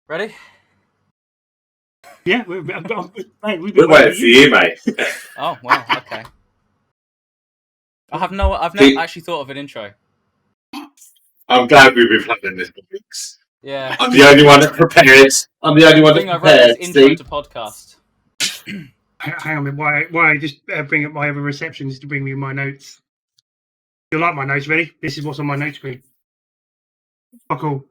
Ready? Yeah, we're waiting for you, mate. Oh well, okay. I've never actually thought of an intro. I'm glad we've been planning this for weeks. Yeah. I'm the only one that prepares. I'm the only one that prepares. I wrote this intro to podcast. Hang on a minute. Why I just bring up my other receptions to bring me my notes? You like my notes? Ready? This is what's on my note screen. Oh, cool.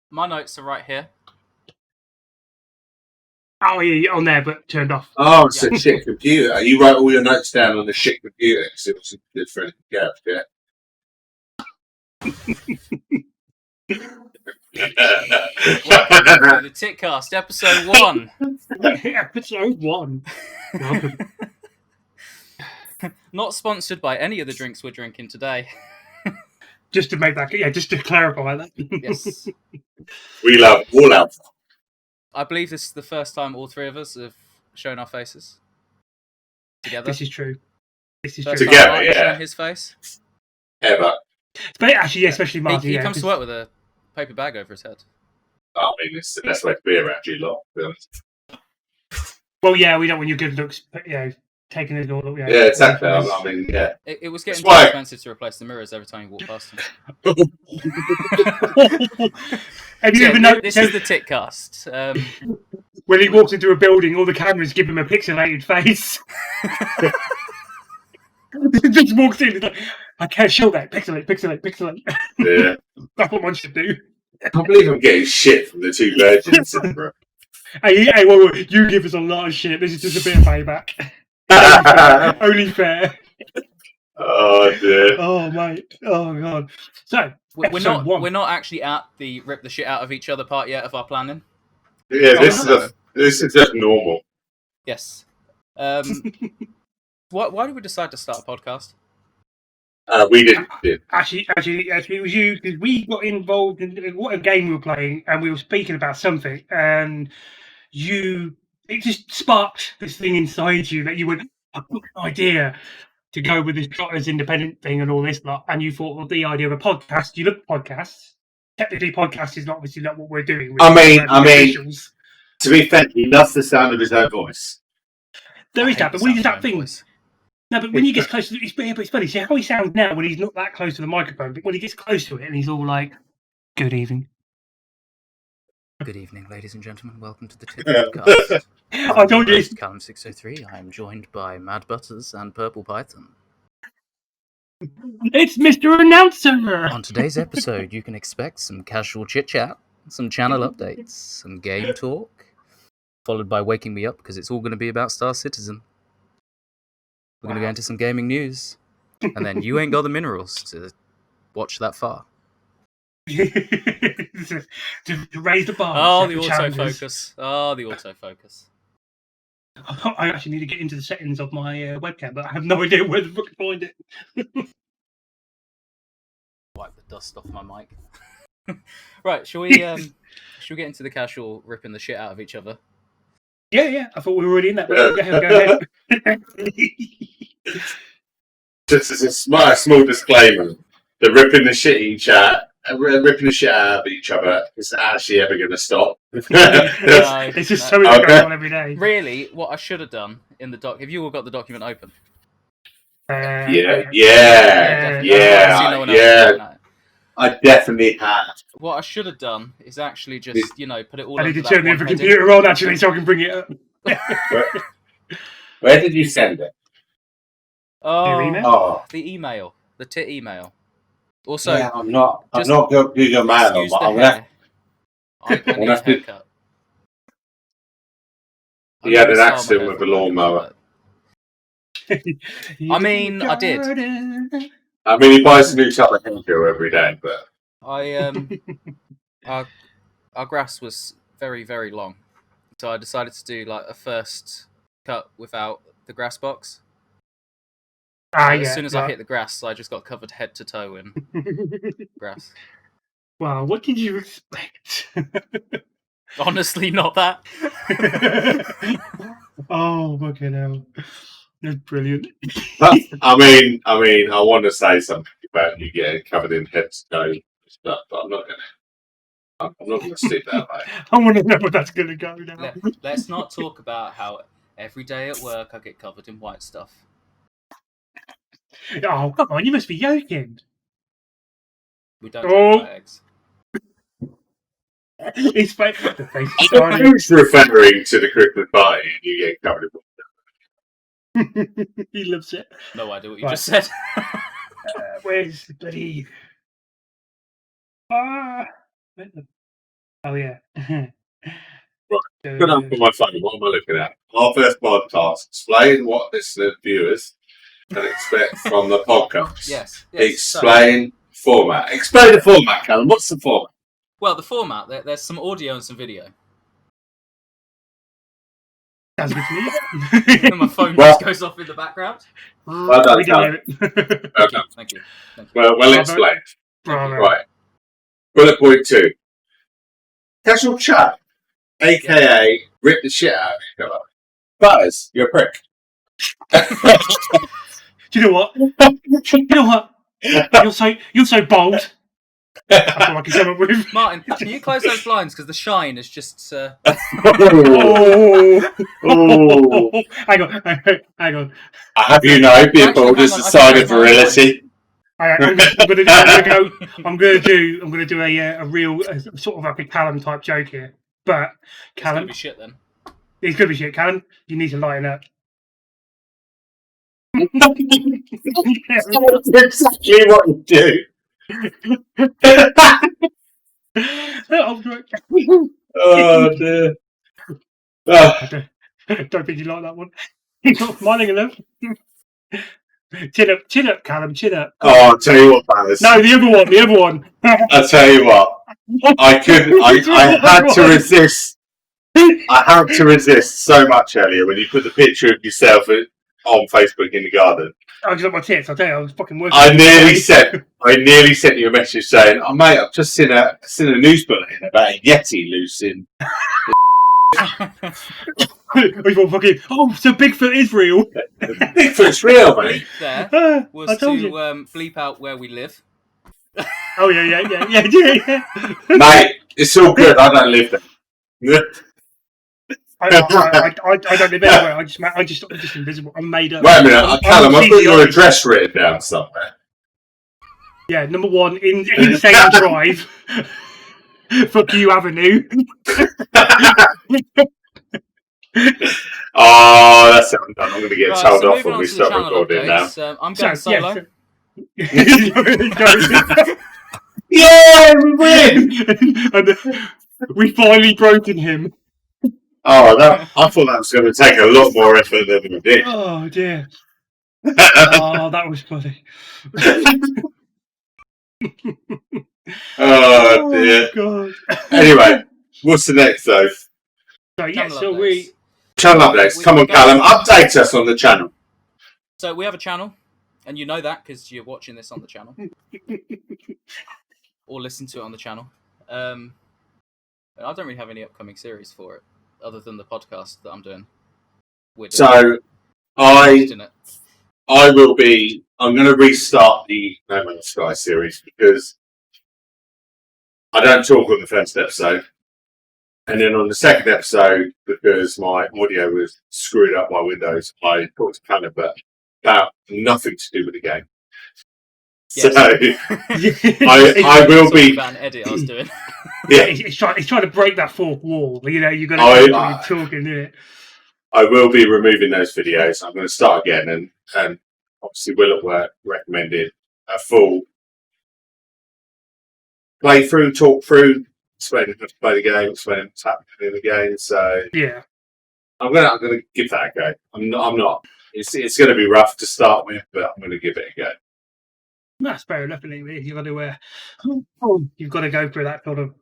My notes are right here. Oh yeah, on there, but turned off. Oh, it's a shit computer. You write all your notes down on the shit computer because it wasn't good for anything else, yeah? Welcome to the TiTCast, episode 1. Episode 1. Not sponsored by any of the drinks we're drinking today. Just to make that, just to clarify that. Yes. We love all alcohol. I believe this is the first time all three of us have shown our faces together. This is true. Together, yeah. Shown his face. Ever. But actually, yeah, especially Mark. He comes to work with a paper bag over his head. I mean, it's the best way to be around you lot, to be honest. Well, yeah, we don't want your good looks, taking it all. Yeah, exactly. I mean, yeah. It was getting too expensive to replace the mirrors every time you walk past them. Have you ever noticed? This is the TiTCast. When he walks into a building, all the cameras give him a pixelated face. He just walks in. He's like, I can't show that. Pixelate. Yeah. That's what one should do. I can't believe I'm getting shit from the two virgins, bro. Hey, well, you give us a lot of shit. This is just a bit of payback. Only fair. Oh dear. Oh mate. Oh god. So we're not actually at the rip the shit out of each other part yet of our planning. Yeah, this is just normal. Yes. Why did we decide to start a podcast? We didn't. Actually, it was you, because we got involved in what a game we were playing, and we were speaking about something, and it just sparked this thing inside you that you went, I've got an idea to go with this Trotters independent thing and all this lot, and you thought, well, the idea of a podcast. You look at podcasts. Technically, podcast is obviously not what we're doing. I mean, to be fair, he loves the sound of his own voice. There is that, but when he does that thing. No, but when he gets close to it's funny. See how he sounds now when he's not that close to the microphone, but when he gets close to it and he's all like, good evening. Good evening, ladies and gentlemen. Welcome to the TiTCast. I told you. Callum 603. I am joined by MadButterzz and PurplePython. It's Mr. Announcer! On today's episode, you can expect some casual chit-chat, some channel updates, some game talk, followed by waking me up because it's all going to be about Star Citizen. We're going to go into some gaming news, and then you ain't got the minerals to watch that far. to raise the bar. Oh, the autofocus. Oh, the autofocus. I actually need to get into the settings of my webcam, but I have no idea where the fuck to find it. Wipe the dust off my mic. Right, shall we get into the casual ripping the shit out of each other? Yeah. I thought we were already in that. Go ahead. Just as a small disclaimer, the ripping the shit out of each other is actually ever going to stop. It's just something that goes on every day. Really, what I should have done in the doc, have you all got the document open? Yeah. No. I definitely have. What I should have done is actually just, put it all. I need to turn the other computer on actually, so I can bring it up. Where did you send it? The email, the tit email. Also, yeah, I'm not Google Mail, but I'm gonna have to. He had an accident with a lawnmower. I mean, I did. I mean, he buys a new type of haircut every day, but our grass was very, very long, so I decided to do like a first cut without the grass box. As soon as I hit the grass, I just got covered head to toe in grass. Wow, what did you expect? Honestly, not that. Oh, fucking hell. That's brilliant. I mean, I want to say something about you getting covered in head to toe stuff, but I'm not going to stick that way. I want to know where that's going to go now. Let's not talk about how every day at work I get covered in white stuff. Oh, come on, you must be joking. We don't talk about eggs. His face, the face is Who's referring to the Christmas party and you get covered in he loves it. No idea what you just said. Where's the bloody... Oh, yeah. Put up on my phone, what am I looking at? Our first podcast. Explain what listeners, viewers can expect from the podcast. Yes. Explain format. Explain the format, Callum. What's the format? Well, the format, there's some audio and some video. Sounds good to me. And my phone just goes off in the background. Well done, Callum. Well done. Thank you. Well explained. Bravo. Right. Bullet point 2. Casual chat, a.k.a. rip the shit out of each other. Butters, you're a prick. Do you know what? You're so bold. I feel like he's coming with. Martin, can you close those blinds because the shine is just. Oh. Hang on. I have you know, being bold is a sign of virility. I'm gonna do a real sort of like a Callum type joke here, but Callum, it's gonna be shit then. It's gonna be shit, Callum. You need to lighten up. That's exactly what you do. Oh dear. Don't think you like that one. Smiling enough. Chin up, Callum, chin up. Oh, I'll tell you what, Butters. No, the other one. I'll tell you what. I had to resist. I had to resist so much earlier when you put the picture of yourself on Facebook in the garden. I just got my tits. I'll tell you, I was fucking working. I nearly sent you a message saying, "Oh mate, I've just seen a news bulletin about a Yeti loose in." So Bigfoot is real. Bigfoot's real, mate. There was to bleep out where we live. Oh yeah. Mate, it's all good. I don't live there. I don't live anywhere. I'm just invisible. I'm made up. Wait a minute, Callum, I've got your address written down somewhere. Yeah, number 1 in Insane Drive. Fuck you, Avenue. Oh, that's it. I'm done. I'm going to get told off when we start recording now. I'm going solo. Yeah, we win! And we finally broken him. Oh, I thought that was going to take a lot more effort than it did. Oh dear. Oh, that was funny. Oh dear. God. Anyway, what's the next though? Channel updates. Come on, Callum, update us on the channel. So we have a channel, and you know that because you're watching this on the channel, or listen to it on the channel. I don't really have any upcoming series for it, other than the podcast that I'm doing. So I'm going to restart the No Man's Sky series because I don't talk on the first episode. And then on the second episode, because my audio was screwed up by Windows, I talked to Callum about nothing to do with the game. Yes. So I will be. Edit I was doing. Yeah, it's trying to break that fourth wall. You know, you're going to talking in it. I will be removing those videos. I'm going to start again, and obviously, Will at Work recommended a full playthrough, talk through. Explaining how to play the game, explaining what's happening in the game. So yeah, I'm gonna give that a go. I'm not. It's going to be rough to start with, but I'm going to give it a go. That's fair enough. You've got to go through that sort of.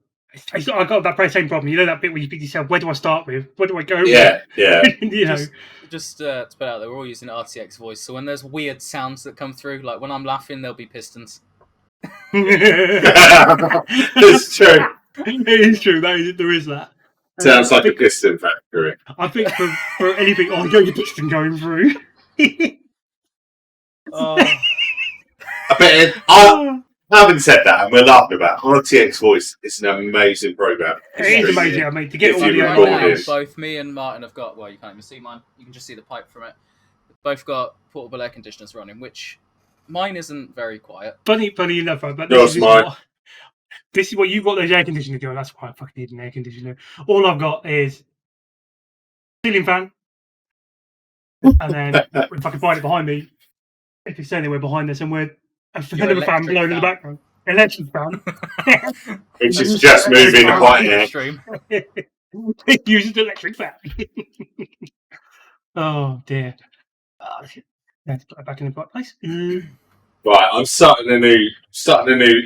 I got that very same problem. You know that bit where you think to yourself, where do I start with? Where do I go? Yeah. You know. Just to put out there, we're all using RTX voice, so when there's weird sounds that come through, like when I'm laughing, there'll be pistons. It's true. It is true. There is that. Sounds like a piston factory. I think for anything, you got your piston going through. Having said that, and we're laughing about RTX Voice, it's an amazing program. It is amazing. I mean, to get If all you the Right record now, it. both me and Martin have got. Well, you can't even see mine. You can just see the pipe from it. Both got portable air conditioners running, which mine isn't very quiet. funny enough, right? But Yours, mine. this is what you've got those air conditioners doing. That's why I fucking need an air conditioner. All I've got is ceiling fan, and then if I can find it behind me, if it's anywhere behind there somewhere, another fan blowing in the background. Electric fan. Which is just moving quite near. Extreme. It uses electric fan. Oh dear. Let's put it back in the right place. Right, I'm starting a new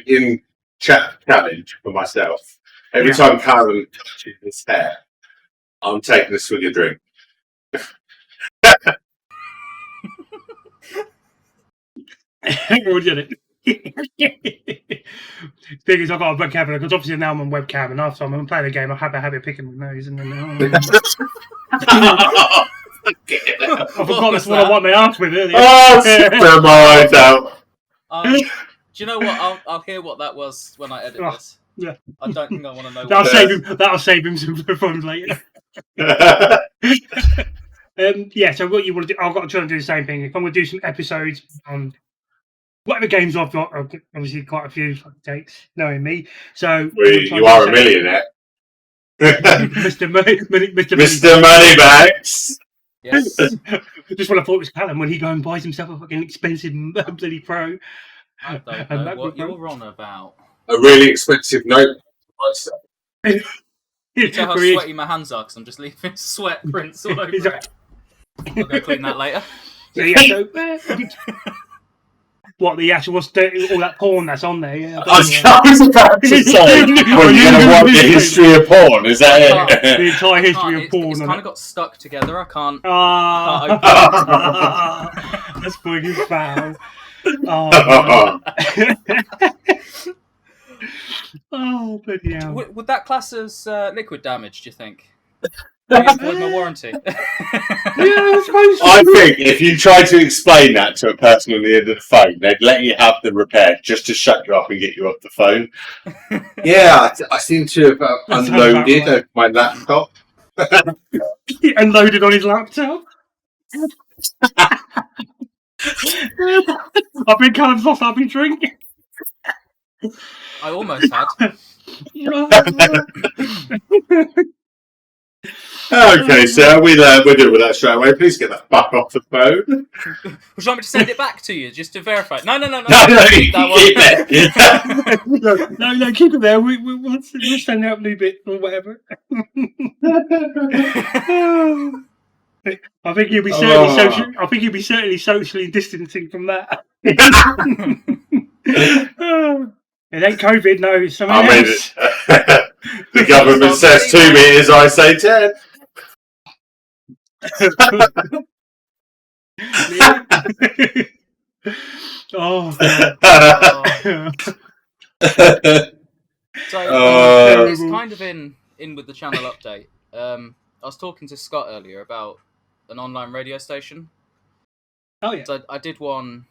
in-chat challenge for myself. Every time Karen touches his hair, I'm taking a swig of drink. Everyone did it. Thing is, I've got a webcam because obviously now I'm on webcam, and after I'm playing the game, I have a habit of picking my nose, and then I forgot that's what I want my ass with earlier. Oh, super mind out. Do you know what? I'll hear what that was when I edit this. Yeah. I don't think I want to know. That'll save him some fun later. Yeah. So what you want to do? I've got to try and do the same thing. If I'm going to do some episodes on whatever games I've got, obviously quite a few takes, knowing me. So you are a millionaire, Mr. Mr. Moneybags. Yes. Just when I thought it was Callum when he go and buys himself a fucking expensive bloody Pro. I don't know what you're on about. A really expensive note. You tell how sweaty my hands are because I'm just leaving sweat prints all over it. I'll go clean that later. So, yeah, what the actual all that porn that's on there? Yeah, I was about to say, well, you're going to want the history of porn, is that it? The entire history of porn. It's kind of got stuck together. I can't. That's fucking foul. Oh, oh, bloody hell. Would that class as liquid damage, do you think? I avoid my warranty. I think if you try to explain that to a person on the end of the phone, they'd let you have the repair just to shut you up and get you off the phone. Yeah, I seem to have unloaded my laptop. He unloaded on his laptop. I've been kind of lost. I've been drinking. I almost had. Okay, so we'll do with that straight away. Please get that fuck off the phone. Would you want me to send it back to you just to verify? No. No, keep it. No, keep it there. We'll send out a new bit or whatever. I think you'll be certainly I think you'll be certainly socially distancing from that. It ain't COVID, no. It's something else. The government says 2 meters, I say 10. Oh. So it's kind of in with the channel update. I was talking to Scott earlier about an online radio station. Oh yeah. So I did one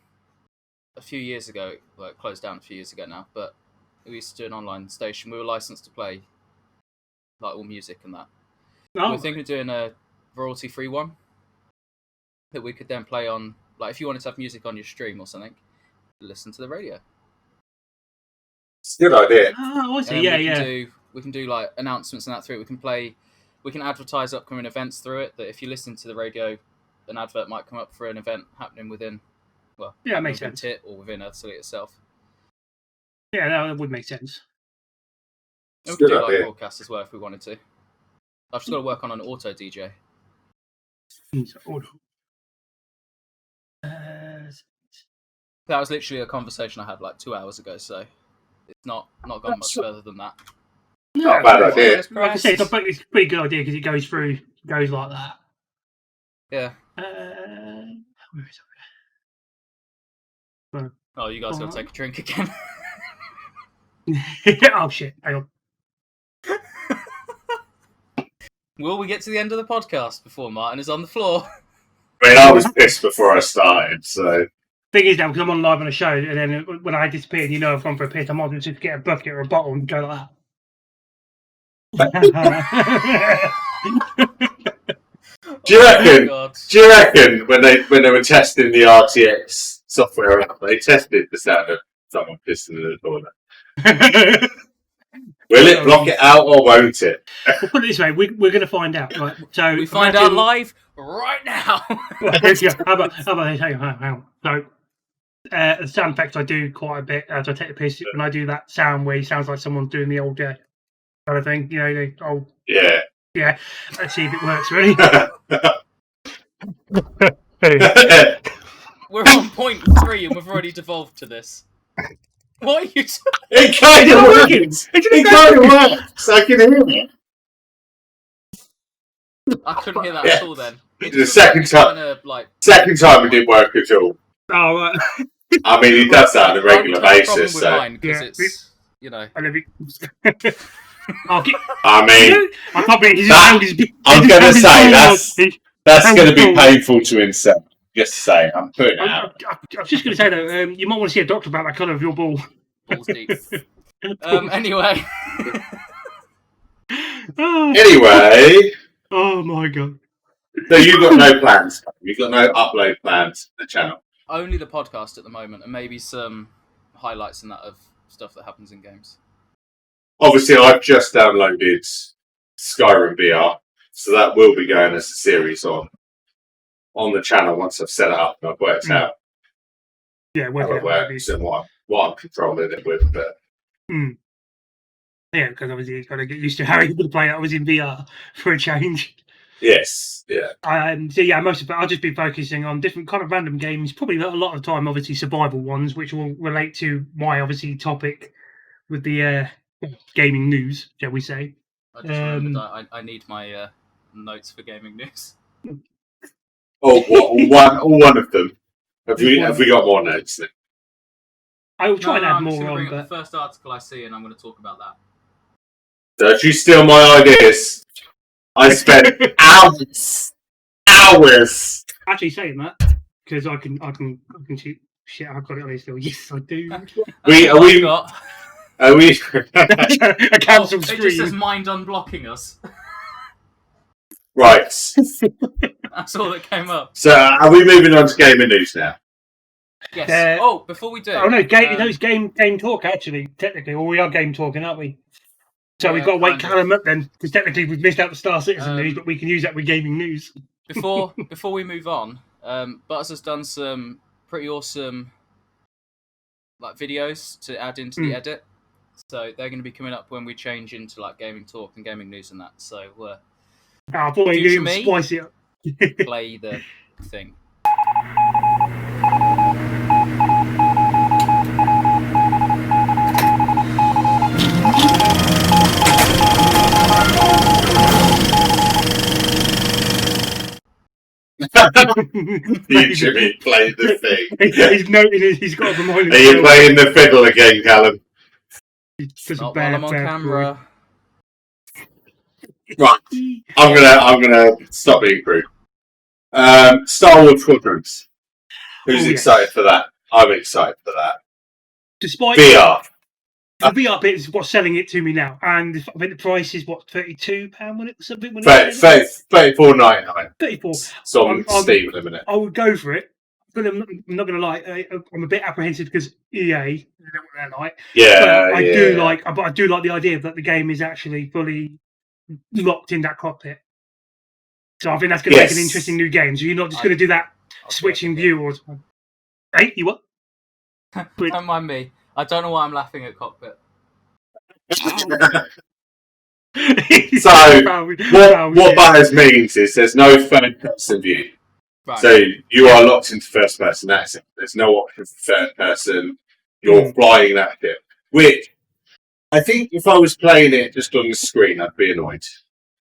a few years ago. Well, it closed down a few years ago now, but we used to do an online station. We were licensed to play like all music and that. Oh. We were thinking of doing a royalty-free one that we could then play on. Like if you wanted to have music on your stream or something, listen to the radio. It's a good idea. Oh, I see. We can do like announcements and that through it. We can advertise upcoming events through it. That if you listen to the radio, an advert might come up for an event happening within. Well, yeah, it makes sense. TIT or within Earthsea itself. Yeah, that would make sense. We could do like broadcasts as well if we wanted to. I've just got to work on an auto DJ. That was literally a conversation I had like 2 hours ago, so it's not gone much further than that. Not a bad idea. Like I say, it's a pretty good idea because it goes like that. Yeah. Where is it? Oh, you guys got to take a drink again. Oh shit! Hang on. Will we get to the end of the podcast before Martin is on the floor? I mean, I was pissed before I started, so. thing is now, because I'm on live on a show, and then when I disappear, and I've gone for a piss, I might as well just get a bucket or a bottle and go like that. Do you reckon? God. Do you reckon when they were testing the RTX software out, they tested the sound of someone pissing in the toilet? Will it block it out or won't it? We'll put it this way: we're going to find out. Right? So We find out live right now. How about hang on. So, the sound effects I do quite a bit as I take the piss. When I do that sound where it sounds like someone's doing the old kind of thing, the old. Yeah. Yeah. Let's see if it works. Ready? We're on point 3 and we've already devolved to this. What are you talking? It kind of works. It kind of works. I can hear it. I couldn't hear that at all then. The second time, second time it didn't work at all. Oh, right. I mean, he does that on a regular basis. So. Because it's, I'll get, I mean, I can't believe I'm going to say that's going to be painful to himself. Just saying, I'm putting it out. I was just going to say though, you might want to see a doctor about that colour of your ball. Balls deep. Anyway. Anyway. Oh my god. So you've got no plans. You've got no upload plans to the channel. Only the podcast at the moment, and maybe some highlights and that of stuff that happens in games. Obviously, I've just downloaded Skyrim VR, so that will be going as a series on the channel once I've set it up and I've worked out how it works and what I'm controlling it with. But yeah, because obviously you've got to get used to how you're going to play that was in VR for a change. Yes, yeah. So yeah, most of it I'll just be focusing on different kind of random games. Probably a lot of the time, obviously survival ones, which will relate to my obviously topic with the gaming news, shall we say? I just remembered that I need my notes for gaming news. Oh, one of them. Have we got more notes then? I will try and add I'm more on. But the first article I see, and I'm going to talk about that. Don't you steal my ideas? I spent hours. Actually, saying that because I can shoot. Shit, I've got it on here still. Yes, I do. Are we? A cancel screen. It just says mind unblocking us. Right. That's all that came up. So, are we moving on to gaming news now? Yes. Before we do. Oh no, it's game talk actually. Technically, or we are game talking, aren't we? So we've got to wake Callum up then, because technically we've missed out the Star Citizen news, but we can use that with gaming news. Before we move on, Butts has done some pretty awesome videos to add into the edit. So they're going to be coming up when we change into gaming talk and gaming news and that. So I thought you were spice it up. Play the thing. Jimmy played the thing. He's noting he's got to remind himself. Are you playing the fiddle again, Callum? Not while I'm on camera. Right, I'm gonna stop being crude. Star Wars Trotters. Who's excited for that? I'm excited for that. Despite VR. The VR bit is what's selling it to me now, and I think the price is £32 when it was something. $34.99. 34. So on Steam in a minute. I would go for it, but I'm not going to lie. I'm a bit apprehensive because EA, I don't know what they're like. Yeah, I do like the idea that the game is actually fully locked in that cockpit. So I think that's going to make an interesting new game. So you're not just going to do that switching view or. Hey, you what? Don't mind me. I don't know why I'm laughing at cockpit. So what that means is there's no third person view. Right. So you are locked into first person. That's it. There's no option for third person. You're flying that ship. Which I think if I was playing it just on the screen, I'd be annoyed.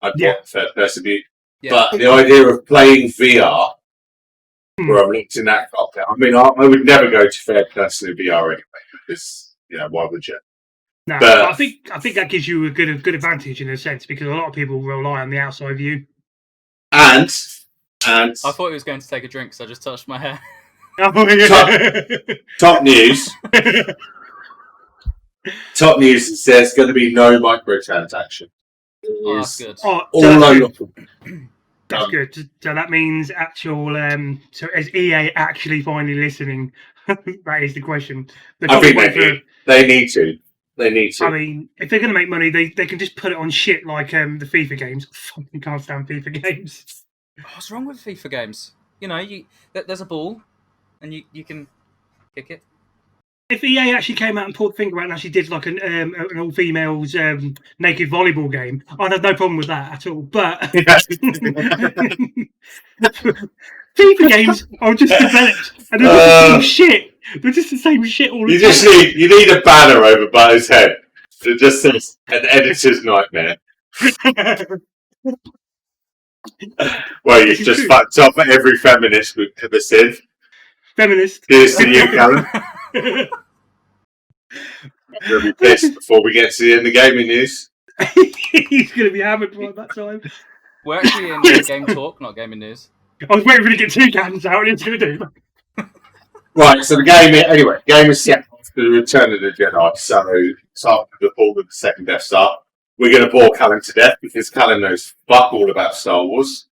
I'd want third person view. Yeah. But the idea of playing VR where I'm locked in that cockpit, I mean, I would never go to third person in VR anyway. Because why would you? No, but I think that gives you a good advantage in a sense because a lot of people rely on the outside view. And I thought he was going to take a drink, so I just touched my hair. Oh, yeah. Top news. Top news is there's going to be no microtransaction. Oh, that's good. Oh, All so that's over. good. That's good. So that means actual. So is EA actually finally listening? That is the question. I think they need to. They need to. I mean, if they're going to make money, they can just put it on shit like the FIFA games. I fucking can't stand FIFA games. What's wrong with FIFA games? You know, there's a ball, and you can kick it. If EA actually came out and pulled the finger out and actually did like an all-females naked volleyball game, I'd have no problem with that at all. But FIFA games are just developed, and they're just the same shit. They're just the same shit all the time. You need a banner over Butter's head that just says an editor's nightmare. Well, you've just fucked up every feminist we've ever seen. Feminist. Here's to you, Callum. You'll be pissed before we get to the end of gaming news. He's going to be hammered by that time. We're actually in game talk, not gaming news. I was waiting for him to get 2 cans out, and he's going to do. Right, so the game is set after the Return of the Jedi. So it's after the fall of the second Death Star. We're going to bore Callum to death because Callum knows fuck all about Star Wars.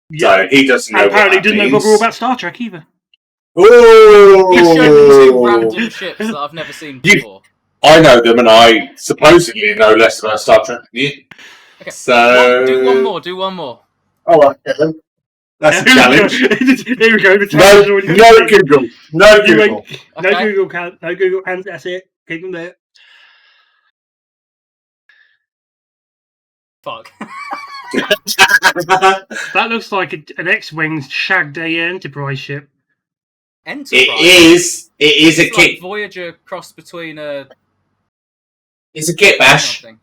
Yeah. So he doesn't know. Apparently, didn't know all about Star Trek either. Oh! You've shown me 2 random ships that I've never seen before. I know them, and I supposedly know less about Star Trek than you. Okay. So do one more. Oh, okay. That's a challenge. Here we go. The No Google. No Google. Okay. No Google hands. That's it. Keep them there. Fuck. That looks like an X-wing shagged a Enterprise ship. Enterprise. It is a kit. Like Voyager crossed between a. It's a kit bash. Okay.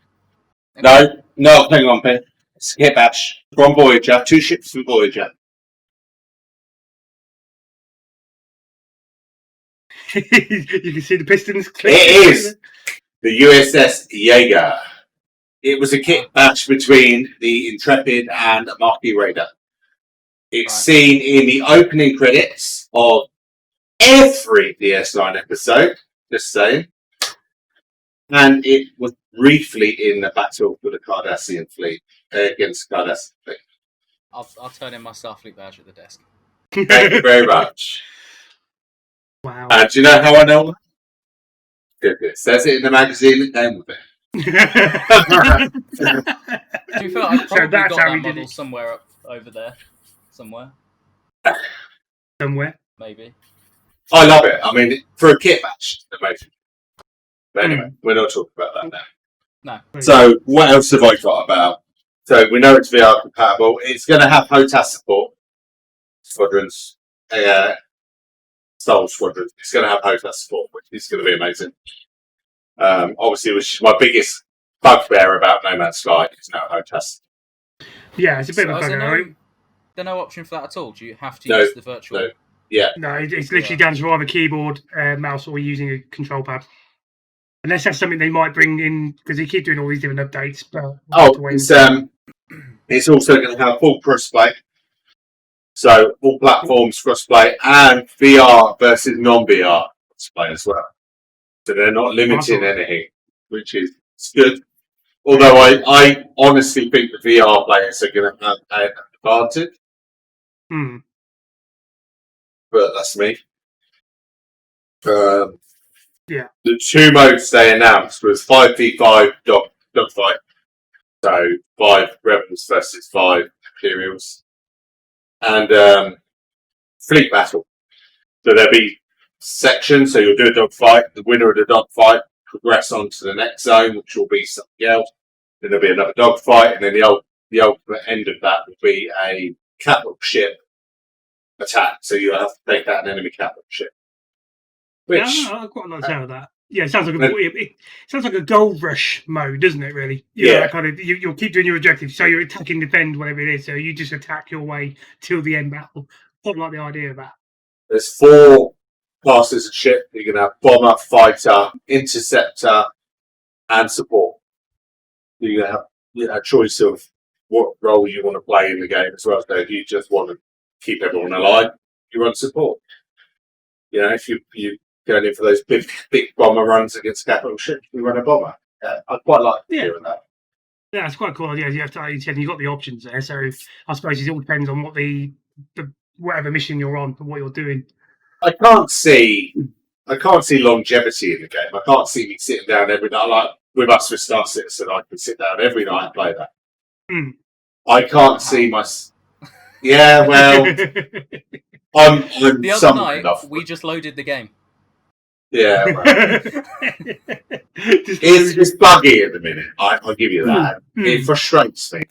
No, hang on, Ben. It's a kit bash from Voyager. 2 ships from Voyager. You can see the pistons. It is the USS Jaeger. It was a kit bash between the Intrepid and Marquis Raider. It's seen in the opening credits of every DS9 episode, just saying. And it was briefly in the battle for the Cardassian fleet, against the Cardassian fleet. I'll turn in my Starfleet badge at the desk. Thank you very much. Wow. And do you know how I know that? It says it in the magazine that came with it. Do you feel like I've probably got that model somewhere over there? Somewhere? Maybe. I love it. I mean, for a kit match, it's amazing. But anyway, we're not talking about that now. No. So, what else have I got about? So, we know it's VR compatible. It's going to have HOTAS support. Squadrons. Soul Squadrons. It's going to have HOTAS support, which is going to be amazing. Obviously, which is my biggest bugbear about No Man's Sky is now HOTAS. Yeah, it's a bit of a bugbear. There's no option for that at all. Do you have to use the virtual? No. Yeah. No, it's literally down to either keyboard, mouse, or using a control pad. Unless that's something they might bring in, because they keep doing all these different updates. But it's also going to have full crossplay. So all platforms crossplay and VR versus non-VR crossplay as well. So they're not limiting anything, which is good. Although I honestly think the VR players are going to have an advantage. But that's me. Yeah. The 2 modes they announced was 5v5 dogfight. So 5 rebels versus 5 Imperials. And fleet battle. So there'll be sections, so you'll do a dogfight. The winner of the dogfight progress on to the next zone, which will be something else. Then there'll be another dogfight, and then the ultimate end of that will be a capital ship attack. So you'll have to take out an enemy capital ship. Which, I quite like the sound of that. Yeah, it sounds like a gold rush mode, doesn't it? Really? That kind of you'll keep doing your objectives. So you're attacking, defend, whatever it is. So you just attack your way till the end battle. Quite like the idea of that. There's 4 classes of ship. You're going to have bomber, fighter, interceptor, and support. You're going to have a choice of what role you want to play in the game as well. So if you just want to keep everyone alive, you run support. You know, if you going in for those big bomber runs against capital ships, you run a bomber. I'd quite like doing that. Yeah, it's quite cool. Yeah, you have to. Like you said, you've got the options there. So I suppose it all depends on what the whatever mission you're on and what you're doing. I can't see longevity in the game. I can't see me sitting down every night like with us with Star Citizen. I can sit down every night and play that. I can't see my. Yeah, well, I'm The other some night, enough. we just loaded the game. Yeah, well, it's buggy at the minute. I'll give you that. It frustrates me,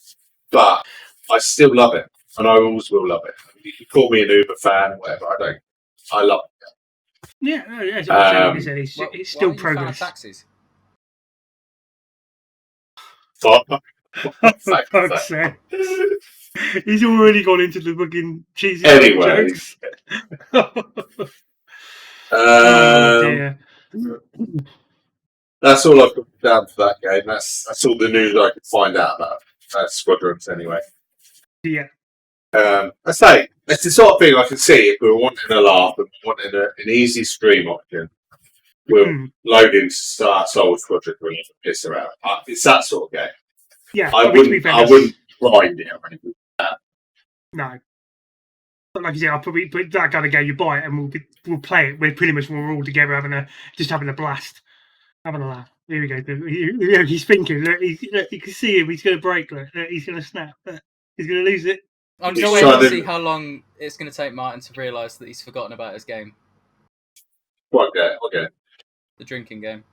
but I still love it, and I always will love it. You can call me an Uber fan, whatever. I love it. Yeah, it's still progress. Taxis? For fuck's sake. He's already gone into the fucking cheesy jokes. Dear. That's all I've got down for that game. That's all the news I could find out about Squadrons anyway. Yeah. I say it's the sort of thing I can see if we were wanting a laugh and wanting an easy stream option. We'll load into Star Soul Squadron and piss around. It's that sort of game. Yeah, I wouldn't grind it or anything like that. No. But like you said, I'll probably put that kind of game. You buy it and we'll play it. We're all together having a blast, having a laugh. Here we go. He's thinking. Look, you can see him. He's going to break. Look, he's going to snap. He's going to lose it. I'm just waiting to see how long it's going to take Martin to realise that he's forgotten about his game. Okay. The drinking game.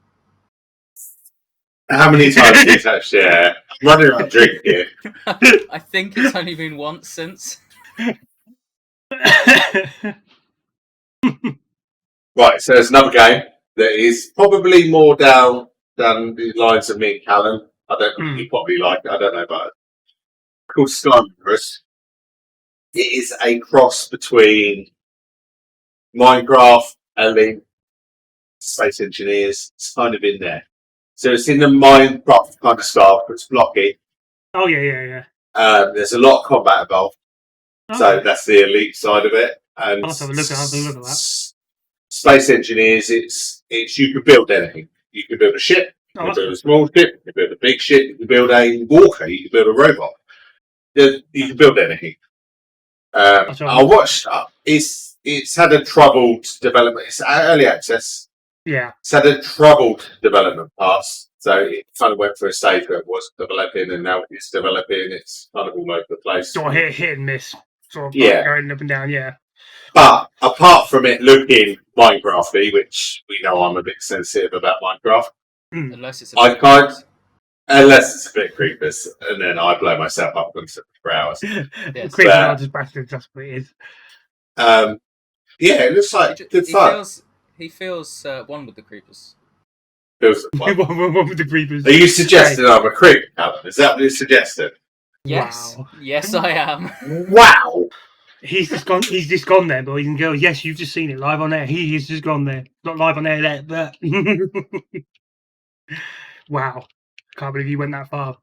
How many times have you touched? Yeah, I'm running around drinking. I think it's only been once since. Right, so there's another game that is probably more down the lines of me and Callum. I don't know, you probably like it, I don't know about it. Called Skylanders. It is a cross between Minecraft, Ellie, Space Engineers. It's kind of in there. So it's in the Minecraft kind of style, but it's blocky. Oh, yeah. There's a lot of combat involved. So that's the elite side of it. And I'll have a look at that. Space Engineers, it's you can build anything. You can build a ship, you can build a small ship, you can build a big ship, you can build a walker, you can build a robot. You can build anything. I watched it's had a troubled development. It's early access. Yeah. It's had a troubled development past. So it kind of went through a stage where it was developing and now it's developing. It's kind of all over the place. Sort of hit and miss. Sort of going up and down, yeah. But apart from it looking Minecrafty, which we know I'm a bit sensitive about Minecraft. Unless it's a bit creepers, and then I blow myself up for hours. Creepers are just bastards, that's what it is. It looks like good fun. He feels one with the creepers. One with the creepers. Are you suggesting I'm a creep, Alan? Is that what you're suggesting? Yes. Wow. Yes, I am. Wow. He's just gone there, boys and girls. Yes, you've just seen it live on air. He has just gone there. Not live on air, but wow. Can't believe you went that far.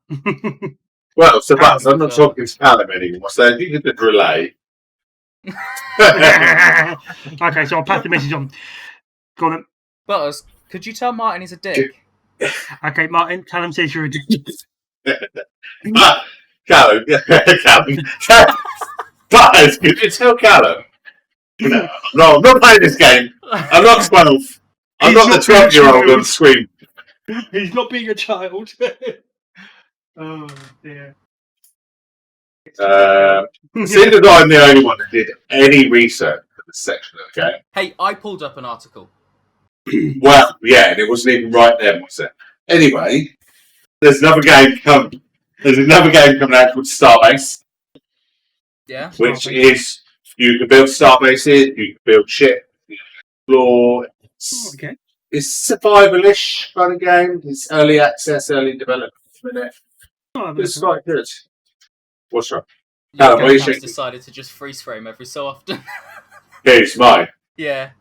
Well, so I'm not talking to Callum anymore, so if you could relay. Okay, so I'll pass the message on. Go on. Butterzz, could you tell Martin he's a dick? Okay, Martin, Callum says you're a dick. Callum. Butterzz, could you tell Callum? No, I'm not playing this game. I'm not 12. I'm not the 12-year-old on the screen. He's not being a child. Oh, dear. Seeing that I'm the only one that did any research for this section of the game. Hey, I pulled up an article. Well, yeah, and it wasn't even right then, was it? Anyway, there's another game coming out called Starbase. Yeah. Which is you can build starbases, you can build ship, you can explore. It's survival-ish kind of game. It's early access, early development. It's quite good. What's wrong? Your game decided to just freeze frame every so often. Here's mine. Yeah.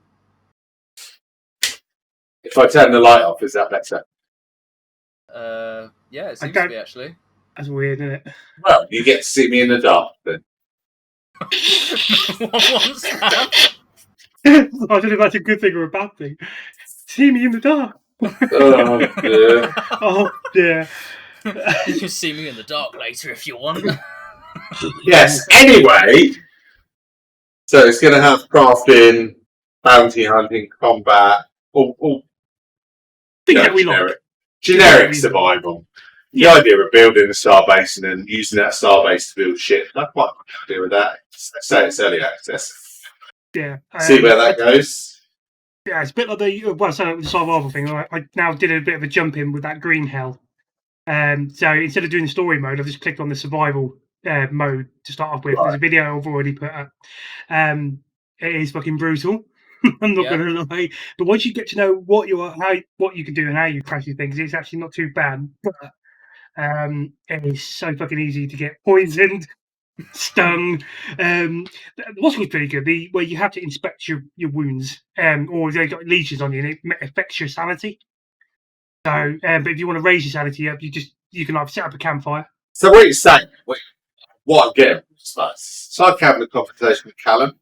If I turn the light off, is that better? Yeah, it seems to be actually. That's weird, isn't it? Well, you get to see me in the dark then. What's that? I don't know if that's a good thing or a bad thing. See me in the dark. Oh, dear. Oh dear. You can see me in the dark later if you want. Yes, anyway. So it's going to have crafting, bounty hunting, combat, all Things that we like. generic survival. The idea of building a starbase and then using that starbase to build shit, I quite like the idea of that. Say it's early access. Yeah. See where that goes. Yeah, it's a bit like the survival thing. I now did a bit of a jump in with that green hell. So instead of doing the story mode, I've just clicked on the survival mode to start off with. Right. There's a video I've already put up. It is fucking brutal. I'm not going to lie. But once you get to know what you can do and how you crash these things, it's actually not too bad. But it is so fucking easy to get poisoned, stung. What's pretty good, where you have to inspect your wounds, or they've got leeches on you, and it affects your sanity. So, but if you want to raise your sanity up, you can like set up a campfire. So what you're saying, what I'm getting, it's like having a conversation with Callum.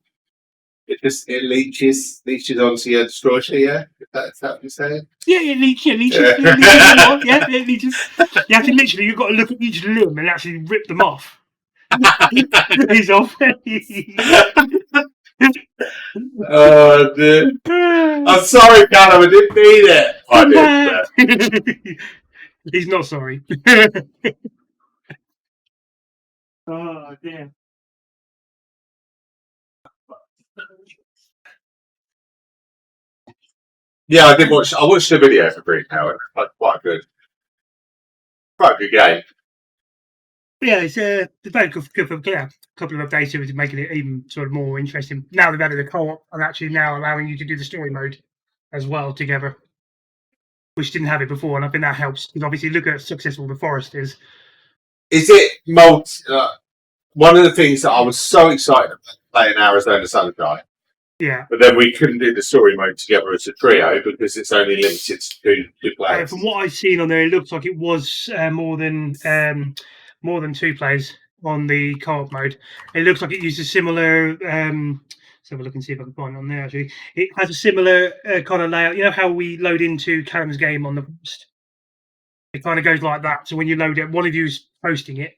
It leeches onto your destroyer, yeah? Is that what you're saying? Yeah, it leeches. Yeah, it leeches. You have to literally, you've got to look at each limb and actually rip them off. He's off. Oh, dear. I'm sorry, Callum, I didn't mean it. I did. He's not sorry. Oh, dear. Yeah, I watched the video for Green Power. Quite good game. Yeah, it's a very good couple of updates to making it even sort of more interesting. Now they've added a co-op and actually now allowing you to do the story mode as well together, which didn't have it before, and I think that helps because obviously look at how successful the Forest is. Is it multi? One of the things that I was so excited about playing Arizona Sunshine. Yeah. But then we couldn't do the story mode together as a trio because it's only limited to two players. From what I've seen on there, it looks like it was more than 2 players on the co-op mode. It looks like it uses similar. Let's have a look and see if I can find it on there. Actually, it has a similar kind of layout. You know how we load into Callum's game on the host? It kind of goes like that. So when you load it, one of you's posting it.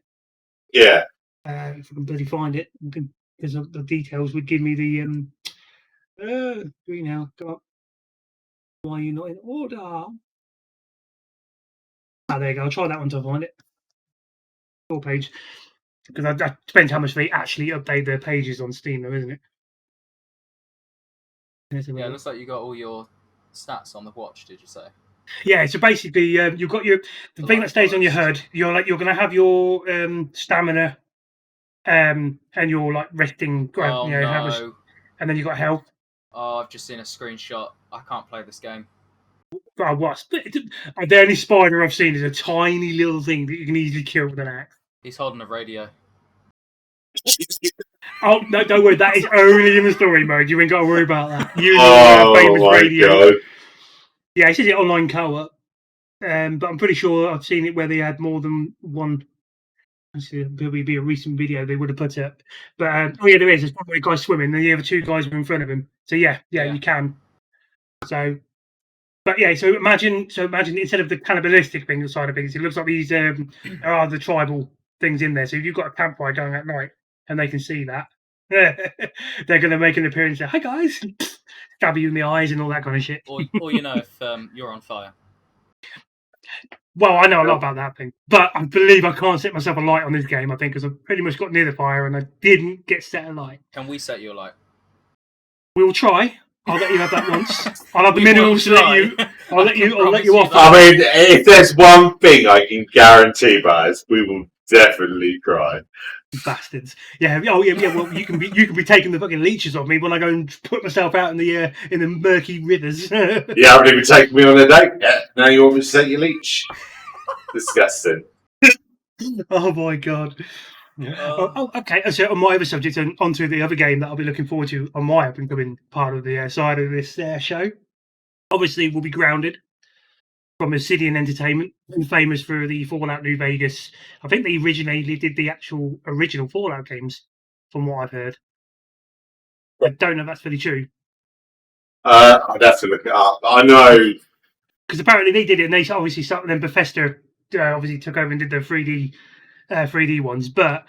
Yeah. If I can bloody find it, because the details would give me the green now. Go up. Why are you not in order? Oh, there you go. I'll try that one to find it. Full page. Because that depends how much they actually update their pages on Steam, though, isn't it? Yeah, it looks like you got all your stats on the watch. Did you say? Yeah. So basically, you've got the thing that stays on your HUD. You're going to have your stamina, and your like resting. No. And then you've got health. Oh, I've just seen a screenshot. I can't play this game. Oh, what? The only spider I've seen is a tiny little thing that you can easily kill with an axe. He's holding a radio. Oh no! Don't worry. That is only in the story mode. You ain't got to worry about that. Oh my god! Yeah, it says it online co-op, but I'm pretty sure I've seen it where they had more than one. Actually, there would be a recent video they would have put up. But oh yeah, there is. There's probably a guy swimming, and the other 2 guys are in front of him. So yeah, you can. So. But yeah, so imagine instead of the cannibalistic thing side of things, it looks like these there are the tribal things in there. So if you've got a campfire going at night and they can see that, they're going to make an appearance and say, "Hi guys," stab you in the eyes and all that kind of shit. Or if you're on fire. Well, I know a lot about that thing, but I believe I can't set myself alight on this game. I think because I've pretty much got near the fire and I didn't get set alight. Can we set you alight? We'll try. I'll let you have that once. I'll have the minerals to let you. I'll let you off. I mean, if there's one thing I can guarantee, Baz, we will definitely try. Bastards. Yeah. Oh yeah. Well, you can be taking the fucking leeches off me when I go and put myself out in the murky rivers. You haven't even taken me on a date yet. Now you want me to set your leech? Disgusting. Oh my god. Okay. So on my other subject, and onto the other game that I'll be looking forward to on my up and coming part of the side of this show. Obviously, we'll be grounded from Obsidian Entertainment, famous for the Fallout New Vegas. I think they originally did the original Fallout games, from what I've heard. I don't know if that's really true. I'd have to look it up. I know because apparently they did it, and they obviously started. Then Bethesda obviously took over and did the 3D ones. But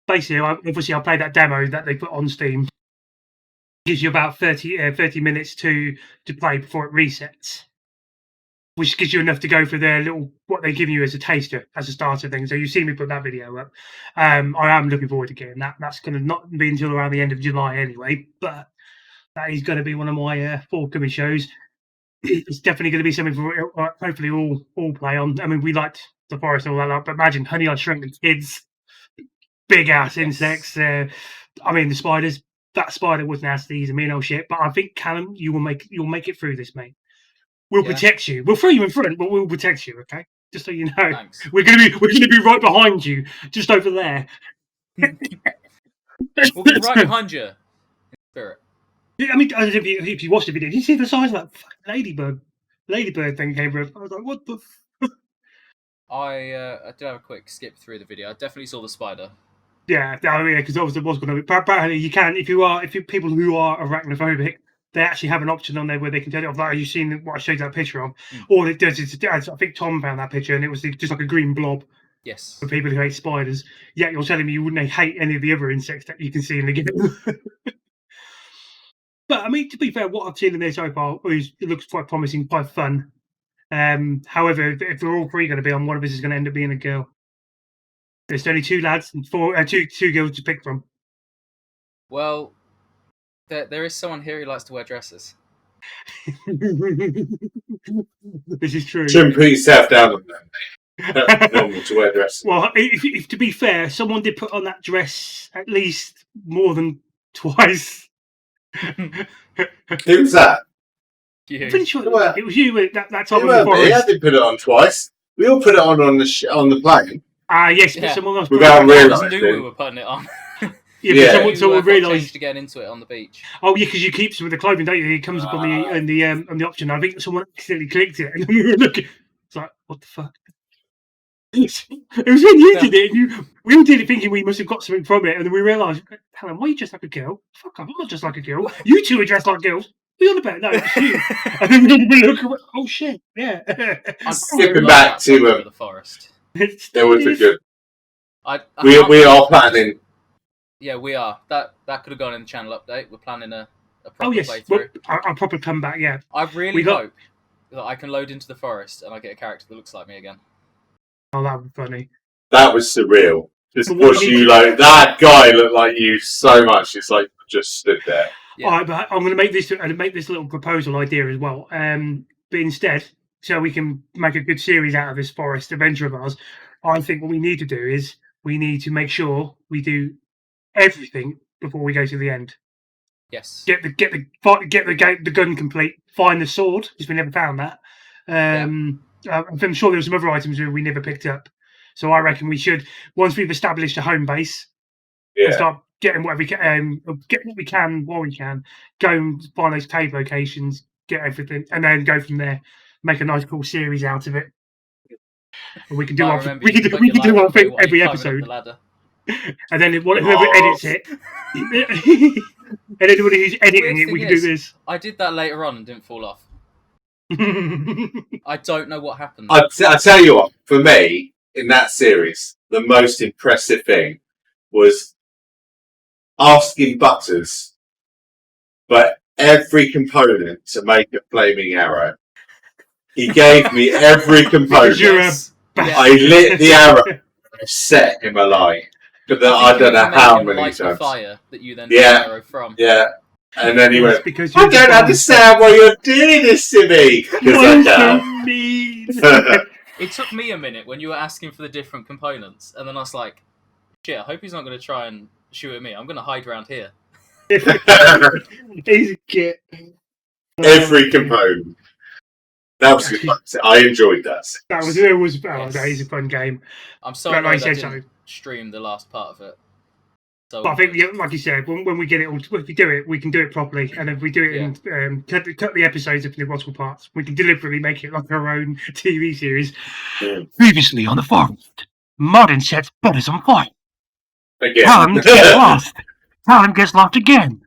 basically, obviously, I played that demo that they put on Steam. It gives you about 30 minutes to play before it resets, which gives you enough to go for their little what they give you as a taster, as a starter thing. So you've seen me put that video up. I am looking forward to getting that. That's going to not be until around the end of July anyway, but that is going to be one of my forthcoming shows. It's definitely going to be something for hopefully all play on. I mean, we liked the forest and all that, but imagine Honey, I Shrunk the Kids, big ass insects. I mean, the spiders. That spider was nasty. He's a mean old shit. But I think Callum, you'll make it through this, mate. We'll protect you. We'll throw you in front, but we'll protect you. Okay, just so you know. Thanks. We're gonna be right behind you, just over there. We'll be right behind you. In spirit. I mean, I don't know if you watched the video, did you see the size of that fucking ladybird thing came up? I was like, what the? I did have a quick skip through the video. I definitely saw the spider. Yeah, because obviously it was going to be. Apparently, you can if you people who are arachnophobic, they actually have an option on there where they can turn it off. Like you've seen what I showed you that picture of. All it does is, I think Tom found that picture, and it was just like a green blob. Yes. For people who hate spiders. Yet you're telling me you wouldn't hate any of the other insects that you can see in the game. But I mean, to be fair, what I've seen in there so far it looks quite promising, quite fun. However, if we're all three going to be on, one of us is going to end up being a girl. There's only 2 lads and two girls to pick from. Well, there is someone here who likes to wear dresses. This is true. Shouldn't put yourself down on that, mate. Normal to wear dresses. Well, if to be fair, someone did put on that dress at least more than twice. Who was that? I'm pretty sure it was you that time in of the forest. I did put it on twice. We all put it on the plane. Yes, but someone else without realising. We were putting it on. Someone realised to get into it on the beach. Oh yeah, because you keep some of the clothing, don't you? It comes up on the option. I think someone accidentally clicked it, and then we were looking. It's like, what the fuck? It was when you did it, and we all did it thinking we must have got something from it, and then we realised, Helen, why are you dressed like a girl? Fuck off, I'm not just like a girl. You two are dressed like girls. What are you on about? No, it's you. And then we look around, oh shit, yeah. I'm skipping back to the forest. There was a good. We are planning. Yeah, we are. That could have gone in the channel update. We're planning a proper playthrough. Well, I'll probably come back, yeah. I really hope that I can load into the forest and I get a character that looks like me again. Oh, that would be funny. That was surreal. Just watch you like that guy looked like you so much. It's like just stood there. Yeah. All right, but I'm going to make this little proposal idea as well. But instead, so we can make a good series out of this forest adventure of ours, I think what we need to do is we need to make sure we do everything before we go to the end. Yes. Get the gun complete. Find the sword because we never found that. I'm sure there were some other items we never picked up. So I reckon we should, once we've established a home base, start getting what we can, get what we can while we can. Go and find those cave locations, get everything, and then go from there. Make a nice cool series out of it. And we can do one thing every episode. And then whoever edits it, and anybody who's editing it, we can do this. I did that later on and didn't fall off. I don't know what happened. I tell you what, for me, in that series, the most impressive thing was asking Butters for every component to make a flaming arrow. He gave me every component. I lit the arrow and set him alight. I don't know how many times. Fire that you then the arrow from. Yeah. And then he went, I don't understand why you're doing this to me. It took me a minute when you were asking for the different components. And then I was like, shit, I hope he's not going to try and shoot at me. I'm going to hide around here. He's a kid. Every component. That was good. I enjoyed that. That is a fun game. I'm sorry I didn't stream the last part of it. So, but I think, like you said, when we get it, if we do it, we can do it properly. And if we do it and cut the episodes into the multiple parts, we can deliberately make it like our own TV series. Yeah. Previously on the forest, Martin sets Butters on fire. Again. Callum gets lost. Callum gets lost again.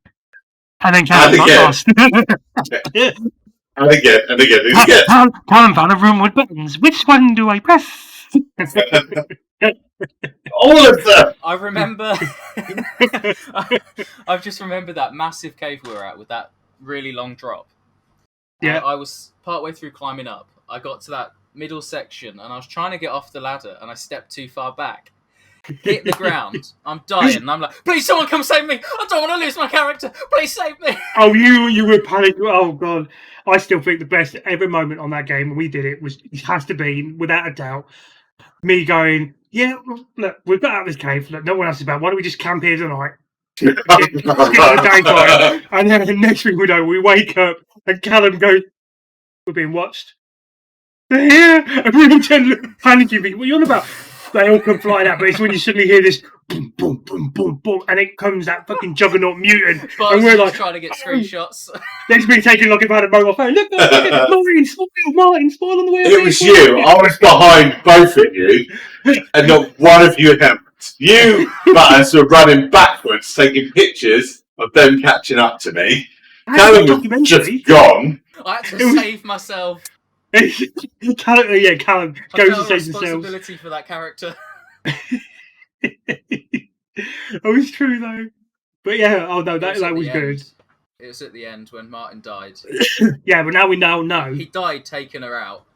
And then Callum got lost. And again. Callum found a room with buttons. Which one do I press? All of them. I remember. I've just remembered that massive cave we were at with that really long drop. Yeah. I was partway through climbing up. I got to that middle section and I was trying to get off the ladder and I stepped too far back. Hit the ground. I'm dying. And I'm like, please, someone come save me. I don't want to lose my character. Please save me. Oh, you were panicking. Oh, God. I still think the best ever moment on that game when we did it has to be, without a doubt, me going, yeah, look, we've got out of this cave. Look, no one else is about. Why don't we just camp here tonight? Skip the daytime. And then the next thing we know, we wake up and Callum goes, we're being watched. They're here. And we're panicking. What are you on about? They all come flying out, but it's when you suddenly hear this boom, boom, boom, boom, boom, and it comes that fucking juggernaut mutant. But and we're like, trying to get screenshots. There's me taking like about a mobile phone. Look, Martin, spoil on the way. It was you. I was behind both of you, and not one of you helped. You, Butters, were running backwards, taking pictures of them catching up to me. Callum was just gone. I had to save myself. Callum goes to save himself. Responsibility for that character. Oh, it's true though. But yeah, oh no, that was good. It was at the end when Martin died. Yeah, but now we now know. He died taking her out.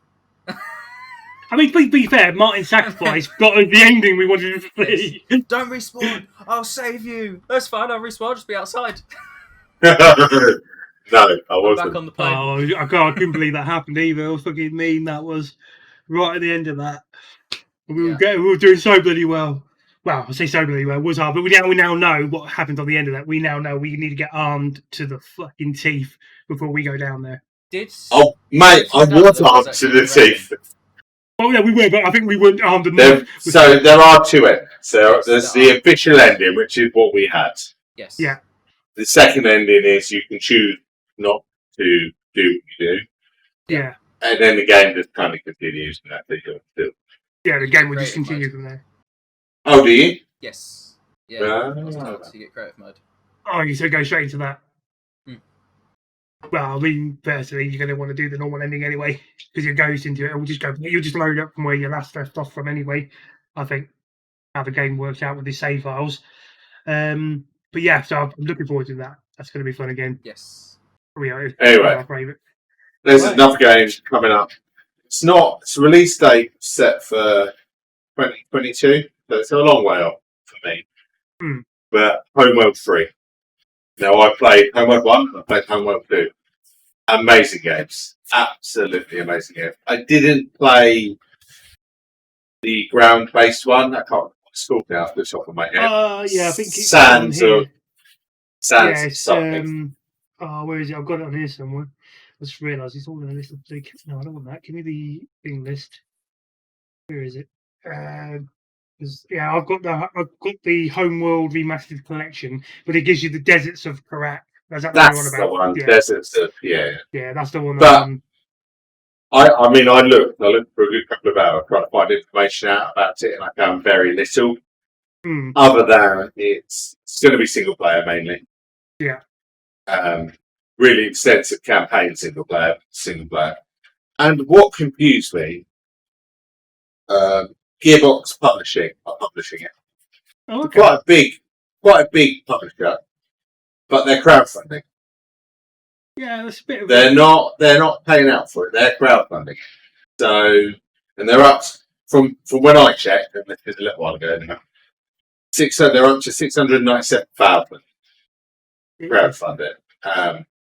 I mean, to be fair, Martin's sacrifice got the ending we wanted to see. Don't respawn. I'll save you. That's fine. I'll respawn. I'll just be outside. No, I wasn't. Back on the plane. Oh, I couldn't believe that happened either. It was fucking mean. That was right at the end of that. We were doing so bloody well. Well, I say so bloody well. It was hard, but we now know what happened on the end of that. We now know we need to get armed to the fucking teeth before we go down there. Oh, mate, I was armed to the teeth. Oh yeah, we were, but I think we weren't armed enough. So there are two endings. So there's the official ending, which is what we had. Yes. Yeah. The second ending is you can choose not to do what you do. Yeah. And then the game just kind of continues. And that's it. Yeah, the game will just continue from there. Oh, do you? Yes. Yeah. So you get creative mode. Oh, you so go straight into that. Well, I mean, personally, you're going to want to do the normal ending anyway, because it goes into it. You'll just load up from where you last left off from anyway. I think how the game works out with the save files. But yeah, so I'm looking forward to that. That's going to be fun again. Yes. Anyway, there's another game coming up. It's a release date set for 2022, so it's a long way off for me. But Homeworld 3. Now, I played Homeworld 1, I played Homeworld 2. Amazing games. Absolutely amazing games. I didn't play the ground-based one. I can't remember what it's called now off the top of my head. Yeah, I think it's Sands or something. Where is it? I've got it on here somewhere. I just realised it's all in a list of no, I don't want that. Give me the thing list. Where is it? I've got the Homeworld Remastered Collection, but it gives you the Deserts of Karak. That's the one. Yeah. Deserts of Yeah, that's the one. But I mean, I looked for a good couple of hours trying to find information out about it, and I found very little. Other than it's going to be single player mainly. Yeah. Really extensive campaign single player. And what confused me, Gearbox Publishing are publishing it. Oh, okay. Quite a big publisher, but they're crowdfunding. Yeah, that's a bit of they're not paying out for it. They're crowdfunding. So, and they're up from when I checked, and this is a little while ago now. They're up to 697,000 crowdfunded.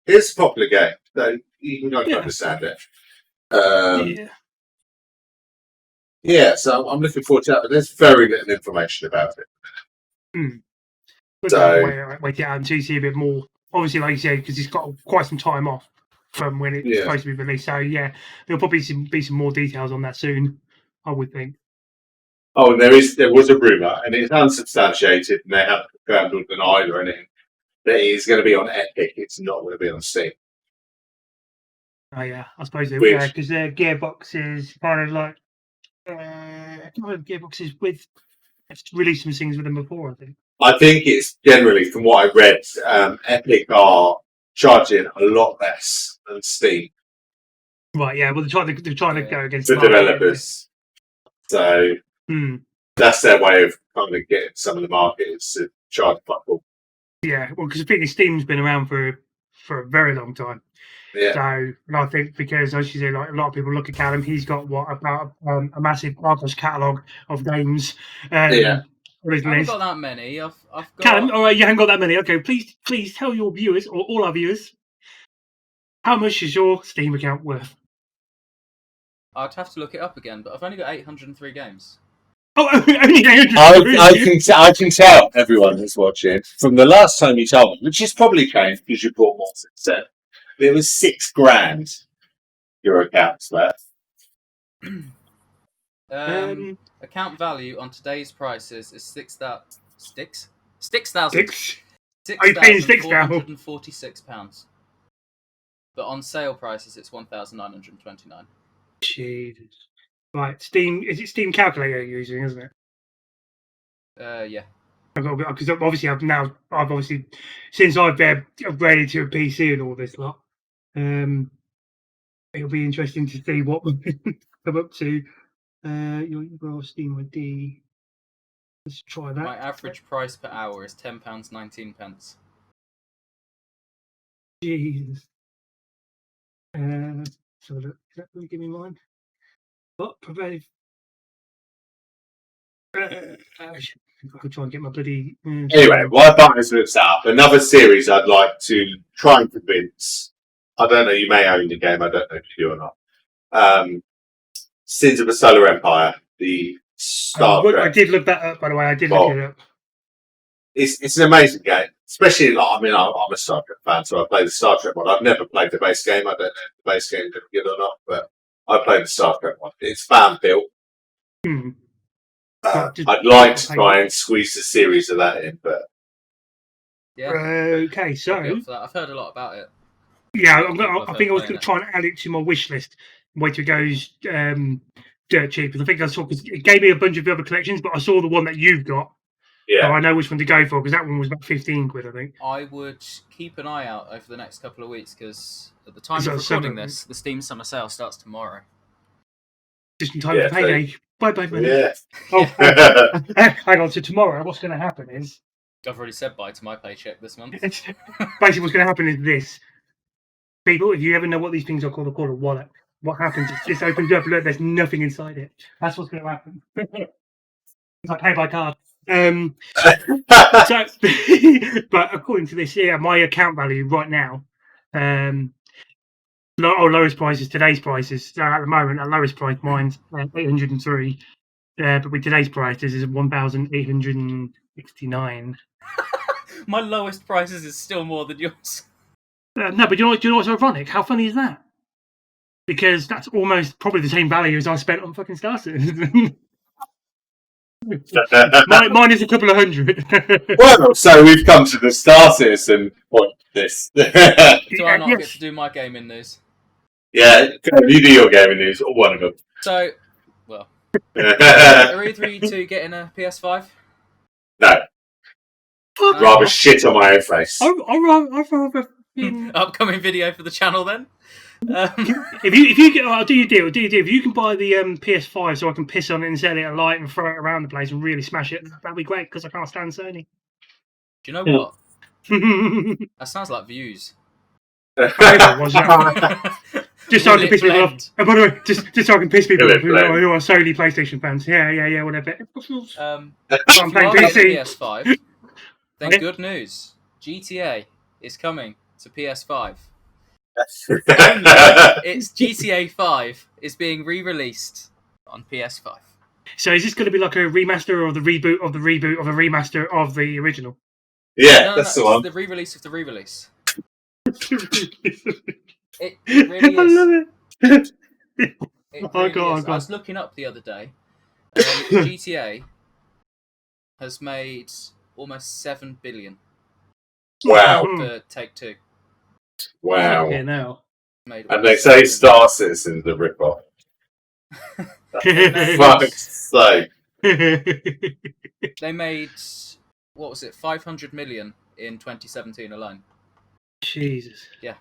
It's a popular game, so you can understand it. So I'm looking forward to that, but there's very little information about it. So wait out until you see a bit more. Obviously, like you said, because it's got quite some time off from when it's supposed to be released. So yeah, there'll probably be some more details on that soon, I would think. Oh, and there was a rumor, and it's unsubstantiated, and they haven't confirmed or denied or anything, that it is going to be on Epic. It's not going to be on Steam. Oh yeah, I suppose they will, because their Gearbox is kind of like Gearbox is with released some things with them before. I think it's generally, from what I read, Epic are charging a lot less than Steam. Right, yeah. Well, they're trying to go against The market, developers. So Hmm. that's their way of kind of getting some of the market is to charge people. Yeah, well, because I think Steam's been around for a very long time. Yeah. So, and I think because, as you say, like a lot of people look at Callum, he's got about a massive artist catalogue of games. I haven't got that many. I've got. Callum, all right, you haven't got that many. Okay, please tell your viewers or all our viewers how much is your Steam account worth? I'd have to look it up again, but I've only got 803 games. Oh, only 803. I can tell everyone who's watching from the last time you told me, which has probably changed because you bought more since then. There was $6,000 your account's worth. Account value on today's prices is £6,000. Are you paying £6 now? £6,446. But on sale prices, it's 1,929. Jesus. Right, Steam. Is it Steam Calculator you're using, isn't it? Yeah. Because obviously I've obviously since I've upgraded to a PC and all this lot. It'll be interesting to see what we come up to. Your Steam ID. Let's try that. My average price per hour is £10.19. Jesus. So look, let me give me mine. What preventive? I could try and get my bloody. Anyway, while Butters looks up, another series I'd like to try and convince. I don't know, you may own the game, I don't know if you do or not. Sins of the Solar Empire, the Star Trek. I did look that up, by the way. I did look it up. It's an amazing game, especially like, I mean, I'm a Star Trek fan, so I play the Star Trek one. I've never played the base game. I don't know if the base game is good or not, but I played the Star Trek one. It's fan built. I'd like to try and squeeze a series of that in, but yeah. Okay, so I've heard a lot about it. Yeah, I think I was going to try and add it to my wish list. Wait till it goes dirt cheap. Because I think I saw, because it gave me a bunch of other collections, but I saw the one that you've got. Yeah. So I know which one to go for, because that one was about 15 quid, I think. I would keep an eye out over the next couple of weeks, because at the time of recording this, the Steam Summer Sale starts tomorrow. Just in time for payday. Bye-bye, money. Yeah. Oh, hang on. So tomorrow, what's going to happen is... I've already said bye to my paycheck this month. Basically, what's going to happen is this. People, if you ever know what these things are called, they're called a wallet. What happens is this opens up, look, there's nothing inside it. That's what's going to happen. It's like pay by card. So, but according to this, my account value right now, lowest prices, today's prices. So at the moment, at lowest price, mine's 803. But with today's prices, is 1,869. My lowest prices is still more than yours. No, but do you know what's ironic? How funny is that? Because that's almost probably the same value as I spent on fucking Star Citizen. mine is a couple of hundred. Well, so we've come to the Star Citizen point. This. Do I not get to do my gaming news? Yeah, you do your gaming news, or one of them. So, well, are either of you two getting a PS5? No. Rather shit on my own face. I'd rather. Upcoming video for the channel then. If you get, I'll do your deal. If you can buy the PS5 so I can piss on it and set it alight and throw it around the place and really smash it, that'd be great because I can't stand Sony. Do you know what? That sounds like views. Just so I can piss people off. And by the way, just so I can piss people off who are Sony PlayStation fans. Yeah, whatever. I'm playing PC. PS5. Then good news. GTA is coming to PS5. It's GTA 5 is being re-released on PS5. So is this going to be like a remaster of the reboot of the reboot of a remaster of the original? Yeah, that's the one. The re-release of the re-release. It really is. I love it. I was looking up the other day. GTA has made almost 7 billion. Wow. For Take-Two. Wow. Okay, now. And they say Star Citizen's a rip-off. Fuck's sake. They made, what was it, 500 million in 2017 alone. Jesus. Yeah.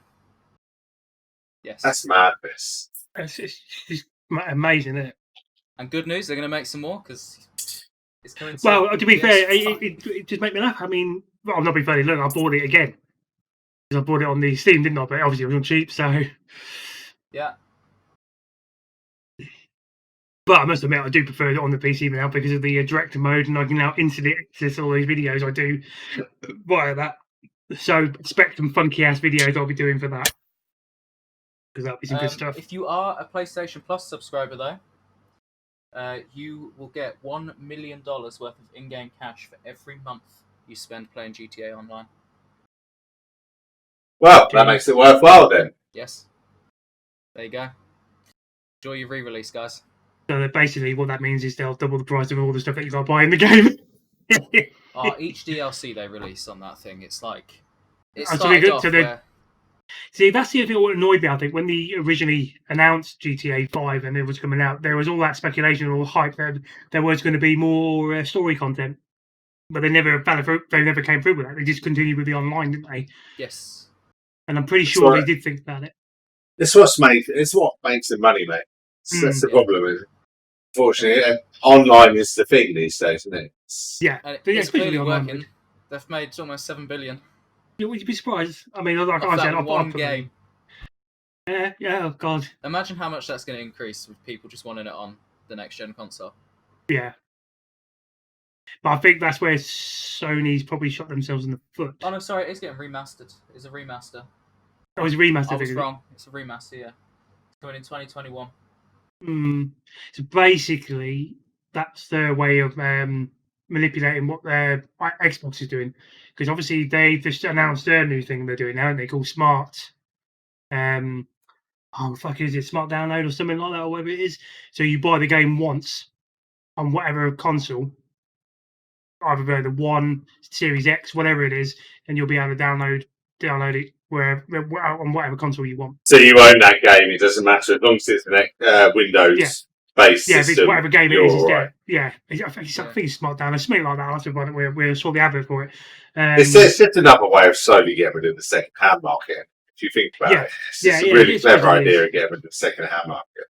Yes. That's madness. It's just amazing, isn't it? And good news, they're going to make some more because it's coming to Well, to be fair, PS5. it just made me laugh. I mean, well, I'm not being funny. Look, I bought it again. I bought it on the Steam, didn't I? But obviously it was on cheap, so... Yeah. But I must admit, I do prefer it on the PC now because of the director mode, and I can now instantly access all these videos I do via that. So expect some funky ass videos I'll be doing for that, because that'll be some good stuff. If you are a PlayStation Plus subscriber, though, you will get $1 million worth of in-game cash for every month you spend playing GTA Online. Well, that makes it worthwhile then. Yes. There you go. Enjoy your re-release, guys. So basically, what that means is they'll double the price of all the stuff that you got to buy in the game. Each DLC they release on that thing, it's like... It Oh, so started they're off good- where... See, that's the thing what annoyed me, I think, when they originally announced GTA 5 and it was coming out, there was all that speculation, all hype that there was going to be more story content. But they never came through with that. They just continued with the online, didn't they? Yes. And I'm pretty sure Sorry. they did think about it. It's what makes the money, mate. That's the problem, isn't it? Unfortunately, online is the thing these days, isn't it? Yeah. And But yeah, it's especially clearly online. working. They've made almost $7 billion. Would you be surprised? I mean, like off I said, that I'll one put game. Yeah, oh god. Imagine how much that's going to increase with people just wanting it on the next-gen console. Yeah. But I think that's where Sony's probably shot themselves in the foot. Oh no, sorry, it's getting remastered. It's a remaster. Oh, it's a remaster. I was thing, wrong. It's a remaster, yeah. It's coming in 2021. So basically, that's their way of manipulating what their Xbox is doing. Because obviously they just announced their new thing they're doing now, and they call Smart. Is it Smart Download or something like that, or whatever it is? So you buy the game once on whatever console, either the One, Series X, whatever it is, and you'll be able to download it on whatever console you want. So you own that game. It doesn't matter as long as it's an Windows-based Yeah, if it's system. whatever game it you're is, all right. yeah. I think it's Smart Download, something like that. I'll have to find it. We saw the advert for it. It's just another way of slowly getting rid of the second-hand market. If you think about it, it's just a really clever idea of getting rid of the second-hand market.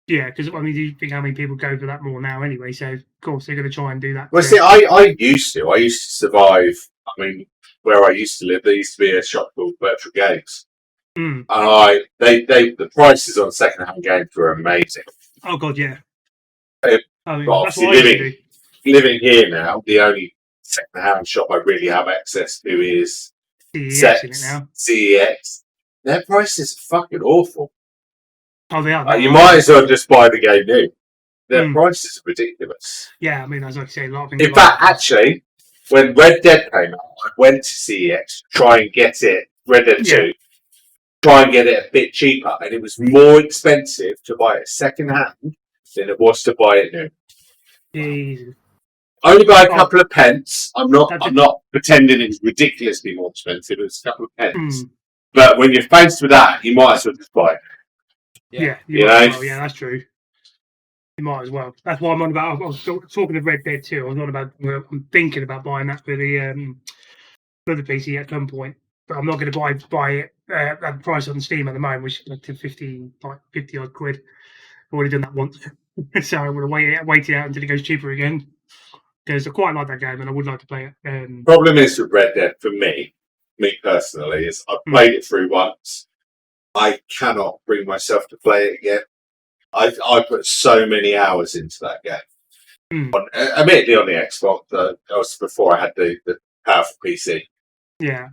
Yeah, because I mean, you think how many people go for that more now anyway? So of course they're going to try and do that. Well, see, I used to survive. I mean, where I used to live, there used to be a shop called Virtual Games, and the prices on second-hand games were amazing. Oh god, yeah. But that's what I used to do. Living here now, the only second-hand shop I really have access to is CEX. Their prices are fucking awful. Oh, they are. You might as well just buy the game new. Their prices are ridiculous. Yeah, I mean, as I say, a lot of things. In fact, actually, when Red Dead came out, I went to CEX to try and get it, Red Dead 2, try and get it a bit cheaper, and it was more expensive to buy it second hand than it was to buy it new. Jesus. Only by a couple of pence. I'm not pretending it's ridiculously more expensive. It's a couple of pence. But when you're faced with that, you might as well just buy it. Yeah, that's true. You might as well. That's why I'm on about. I was talking of Red Dead 2. I was on about. I'm thinking about buying that for the PC at some point, but I'm not going to buy it at the price on Steam at the moment, which is like 50 odd quid. I've already done that once, so I'm going to wait it out until it goes cheaper again. Because I quite like that game and I would like to play it. Problem is with Red Dead for me personally, is I've played it through once. I cannot bring myself to play it again. I put so many hours into that game. Admittedly on the Xbox, that was before I had the powerful PC. Yeah.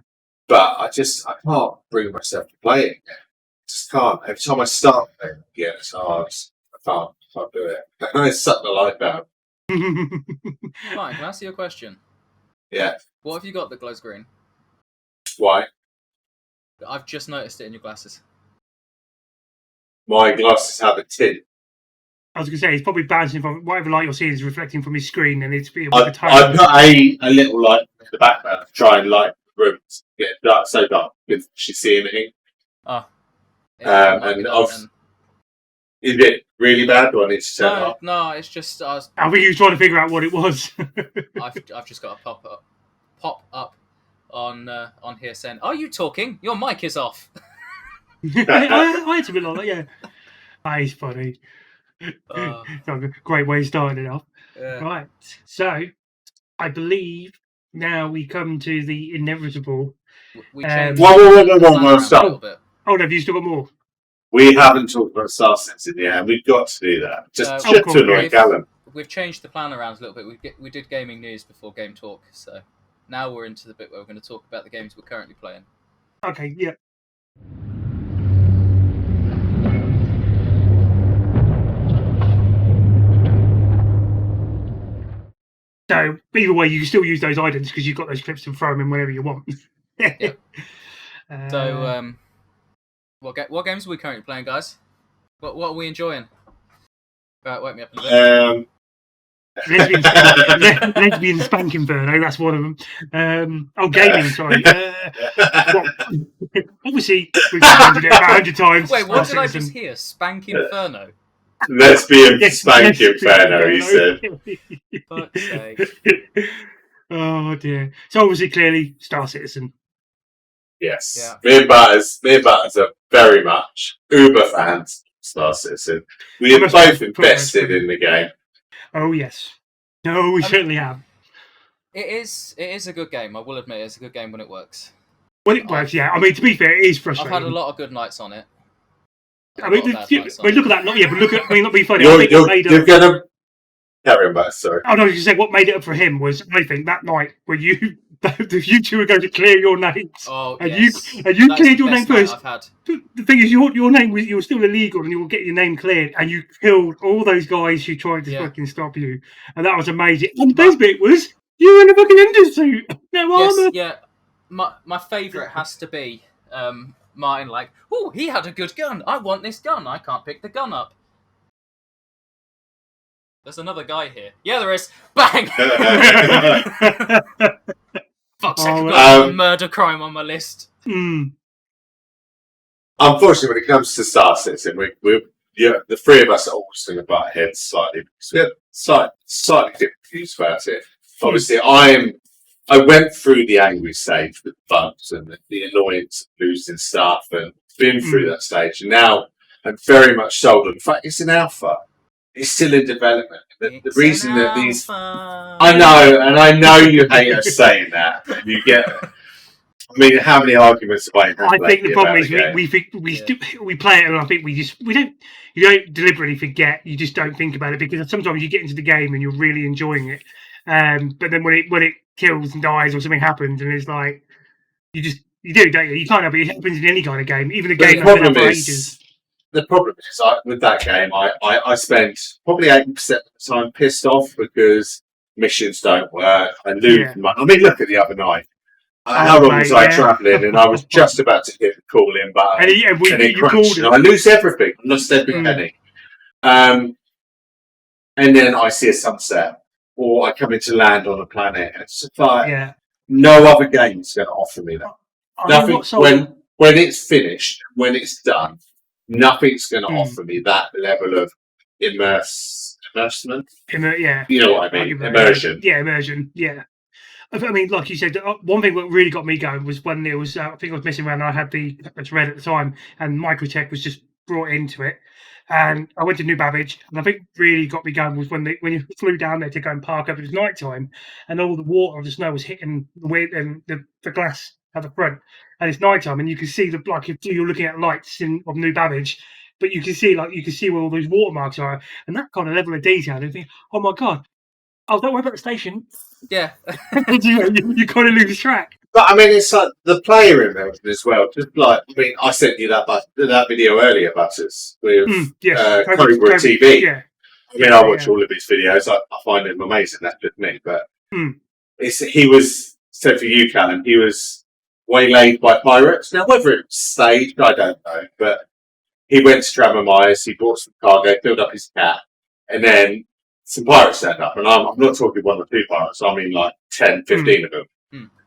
But I can't bring myself to play it again. I just can't. Every time I start playing it again, it's hard. I can't do it. I suck the life out. Fine, can I ask you a question? Yeah. What have you got that glows green? Why? I've just noticed it in your glasses. My glasses have a tint. I was going to say, it's probably bouncing from whatever light you're seeing is reflecting from his screen, and it's I've got a little light in the background to try and light the room to get dark, so dark because she see anything. Oh. Is it really bad or needs to turn off? No, it's just I think he was trying to figure out what it was. I've just got a pop up on here saying, "Are you talking? Your mic is off." I had to be like that, yeah. That is funny. Uh, It's a great way of starting it off. yeah. Right. So, I believe now we come to the inevitable. We changed Whoa, the plan around stop. a little bit. Oh, no, have you still got more? We haven't talked about Star Citizen yet, and we've got to do that. Just cool, to annoy yeah. Callum. We've changed the plan around a little bit. We did gaming news before Game Talk, so now we're into the bit where we're going to talk about the games we're currently playing. Okay, yeah. So either way, you can still use those items because you've got those clips and throw them in whenever you want. Yeah. So, what games are we currently playing, guys? What are we enjoying? Right, wake me up in a bit. Lesbian Spank Inferno, that's one of them. Gaming, sorry. Obviously, we've mentioned it about 100 times. Wait, what did I just hear? Spank Inferno? Lesbian Spank Inferno, he said. Fuck's sake. Oh dear. So obviously, clearly, Star Citizen. Yes. Yeah. Me and Butters are very much uber fans of Star Citizen. We have both invested in the game. Oh yes. No, we certainly have. It is a good game. I will admit, it's a good game when it works. When it works, yeah. I mean, to be fair, it is frustrating. I've had a lot of good nights on it. I mean, look at that. Not be funny. You're gonna carry on, Butters. Sorry. Oh no, I was just saying what made it up for him was I think that night when you two were going to clear your names. Oh, and yes. you cleared your name first. I've had. The thing is, your name was you were still illegal, and you will get your name cleared, and you killed all those guys who tried to fucking stop you, and that was amazing. And the best bit was you were in a fucking undersuit, no armor. Yeah. My favourite has to be Martin. Like, oh, he had a good gun. I want this gun. I can't pick the gun up. There's another guy here. Yeah, there is. Bang! Fuck's sake, I've got a murder crime on my list. Unfortunately, when it comes to Star Citizen, the three of us are always going to butt heads slightly because we have slightly different views about it. Obviously, I went through the angry stage with bugs and the annoyance of losing stuff and been through that stage, and now I'm very much sold on the fact it's an alpha. It's still in development. The reason that these... I know you hate us saying that. And you get... I mean, how many arguments have I had? I think the problem is we play it and I think you don't deliberately forget, you just don't think about it because sometimes you get into the game and you're really enjoying it. But then when it kills and dies or something happens and it's like, you do, don't you? You can't help it. It happens in any kind of game, even a game that's been out for ages. The problem is, with that game, I spent probably 80% of the time pissed off because missions don't work. I lose money. I mean, look at the other night. How long was I travelling? And I was just about to hit the call-in button. And it crashed. And I lose everything. I lost every penny. And then I see a sunset. Or I come into land on a planet. And it's just like, no other game is going to offer me that. Nothing. When it's finished, when it's done, nothing's going to offer me that level of immersement. You know what I mean? Immersion. Yeah, immersion. Yeah. I mean, like you said, one thing that really got me going was when there was, I think I was messing around and I had the red at the time and Microtech was just brought into it. And I went to New Babbage, and I think really got me going was when you flew down there to go and park up. It was night time, and all the water of the snow was hitting the glass at the front, and it's night time, and you can see if you're looking at lights of New Babbage, but you can see where all those watermarks are, and that kind of level of detail. And you think, oh my god, don't worry about the station. Yeah, you kind of lose track. But I mean, it's like the player immersion as well. Just like, I mean, I sent you that video earlier, Butters, with Cobra TV. Yeah. I mean, I watch all of his videos. I find him amazing. That's just me. But he was, so for you, Callum, he was waylaid by pirates. Now, whether it was staged, I don't know. But he went to Dramamires, he bought some cargo, filled up his cat, and then some pirates turned up. And I'm not talking one or two pirates. I mean, like 10, 15 of them.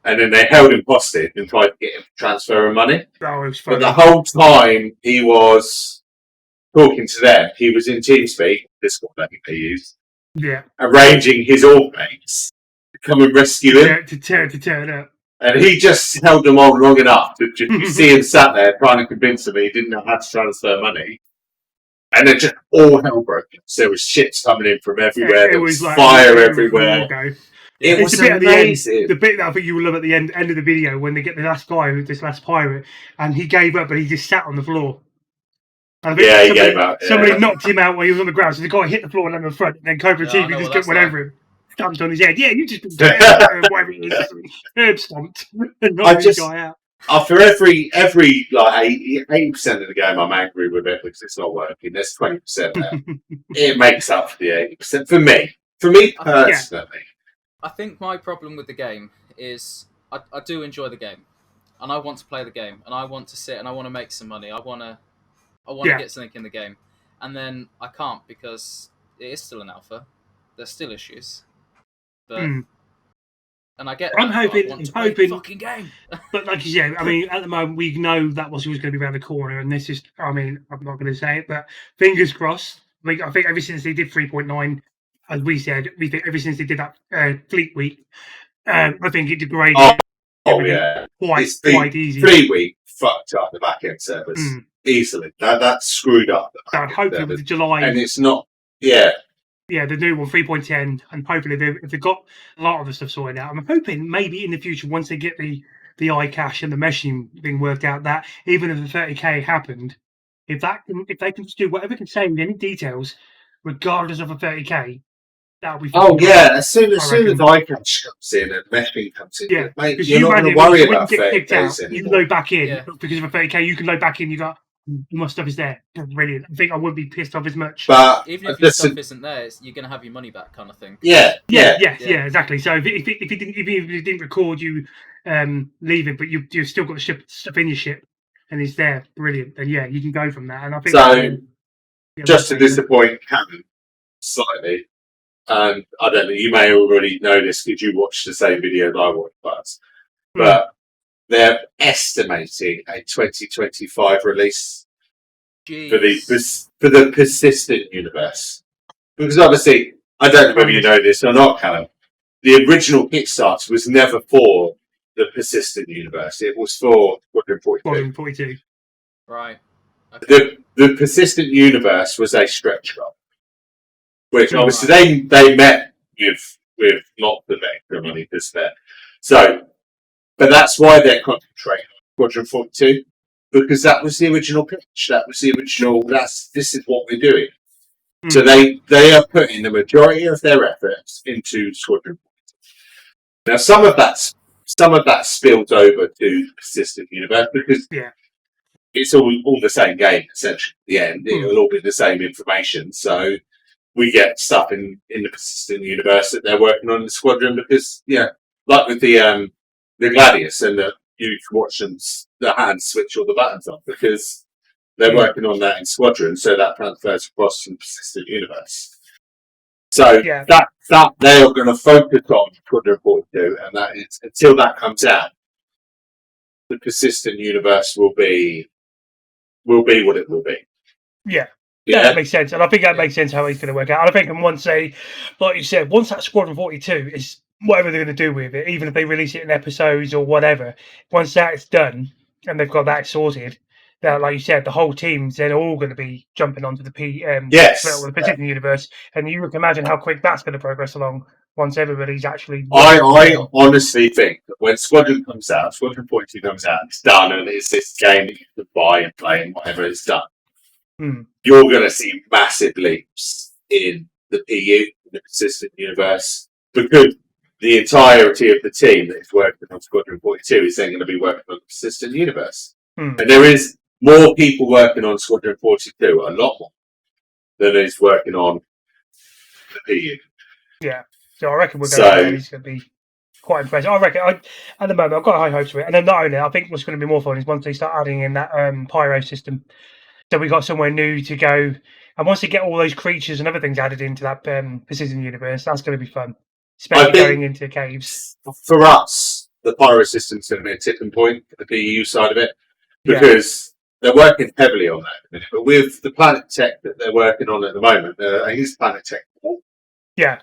And then they held him hostage and tried to get him to transfer money. Oh, it was funny. But the whole time he was talking to them, he was in TeamSpeak, Discord that they used, arranging his org mates to come and rescue him. To turn up. And he just held them on long enough to just see him sat there trying to convince him he didn't know how to transfer money. And then just all hell broke loose. There was shits coming in from everywhere. There was fire everywhere. It was amazing. The bit that I think you will love at the end of the video when they get the last guy, this last pirate, and he gave up and he just sat on the floor. And he gave up. Somebody knocked him out while he was on the ground, so the guy hit the floor and then on the front, and then Cobra TV just went over him, stamped on his head. Yeah, you just whatever it is, herb stomped and knocked the guy out. After every like 80% of the game, I'm angry with it because it's not working. There's 20% there. It makes up for the 80%. For me personally. I think my problem with the game is I do enjoy the game, and I want to play the game, and I want to sit and I want to make some money. I want to get something in the game, and then I can't because it is still an alpha. There's still issues, but and I get. I'm hoping fucking game. But like you said, I mean, at the moment we know that was going to be around the corner, and this is. I mean, I'm not going to say it, but fingers crossed. I think ever since they did 3.9. As we said, we think ever since they did that Fleet Week, I think it degraded. Quite easy. 3 week fucked up the back end servers easily. That screwed up. Hopefully with the July, and it's not. Yeah, the new one 3.10, and hopefully if they've got a lot of the stuff sorted out, I'm hoping maybe in the future once they get the iCache and the meshing thing worked out, that even if the 30k happened, if they can just do whatever can say with any details, regardless of a 30k. That'll be fun. As soon as iCache comes in and meshing comes in, mate, you're not going to worry about kicked out. You can load back in because of a 30k. You can load back in. You got my stuff is there. Brilliant. I think I wouldn't be pissed off as much. But even if your stuff isn't there, you're going to have your money back, kind of thing. Yeah, exactly. So if it didn't record you leaving, but you've still got stuff in your ship and it's there, brilliant. Then you can go from that. And I think so. Just to disappoint Cameron slightly. And I don't know, you may already know this because you watched the same video that I watched, but they're estimating a 2025 release for the persistent universe. Because obviously, I don't know whether you know this or not, Callum, the original Kickstarter was never for the persistent universe. It was for Squadron 42. Right. Okay. The persistent universe was a stretch goal. Which obviously they met with not the extra money to spare. So, but that's why they're concentrating on Squadron 42, because that was the original pitch. That was the original. This is what we're doing. So they are putting the majority of their efforts into Squadron 42. Now some of that spilled over to the persistent universe because it's all the same game essentially. At the end, it will all be the same information. So. We get stuff in the persistent universe that they're working on in the Squadron because, like with the Gladius and you can watch them, the hands switch all the buttons on because they're working on that in Squadron, so that transfers across from the persistent universe. So that they are going to focus on Squadron 42, and that is until that comes out, the persistent universe will be what it will be. Yeah, that makes sense. And I think that makes sense how it's going to work out. And I think like you said, once that Squadron 42 is whatever they're going to do with it, even if they release it in episodes or whatever, once that's done and they've got that sorted, that, like you said, the whole team's then all going to be jumping onto the Pacific universe. And you can imagine how quick that's going to progress along once everybody's actually... I honestly think that when Squadron comes out, Squadron 42 comes out, it's done, and it's this game that you can buy and play and whatever, it's done. You're going to see massive leaps in the PU, in the persistent universe, because the entirety of the team that is working on Squadron 42 is then going to be working on the persistent universe. And there is more people working on Squadron 42, a lot more, than is working on the PU. Yeah, so I reckon we're going to be quite impressive. I reckon, at the moment, I've got high hopes for it. And then not only, I think what's going to be more fun is once they start adding in that pyro system. So we got somewhere new to go, and once they get all those creatures and other things added into that persistent universe, that's going to be fun, especially going into caves. For us, the pyro system's going to be a tipping point for the PU side of it because they're working heavily on that at the minute. But with the Planet Tech that they're working on at the moment, I think it's Planet Tech. Yeah.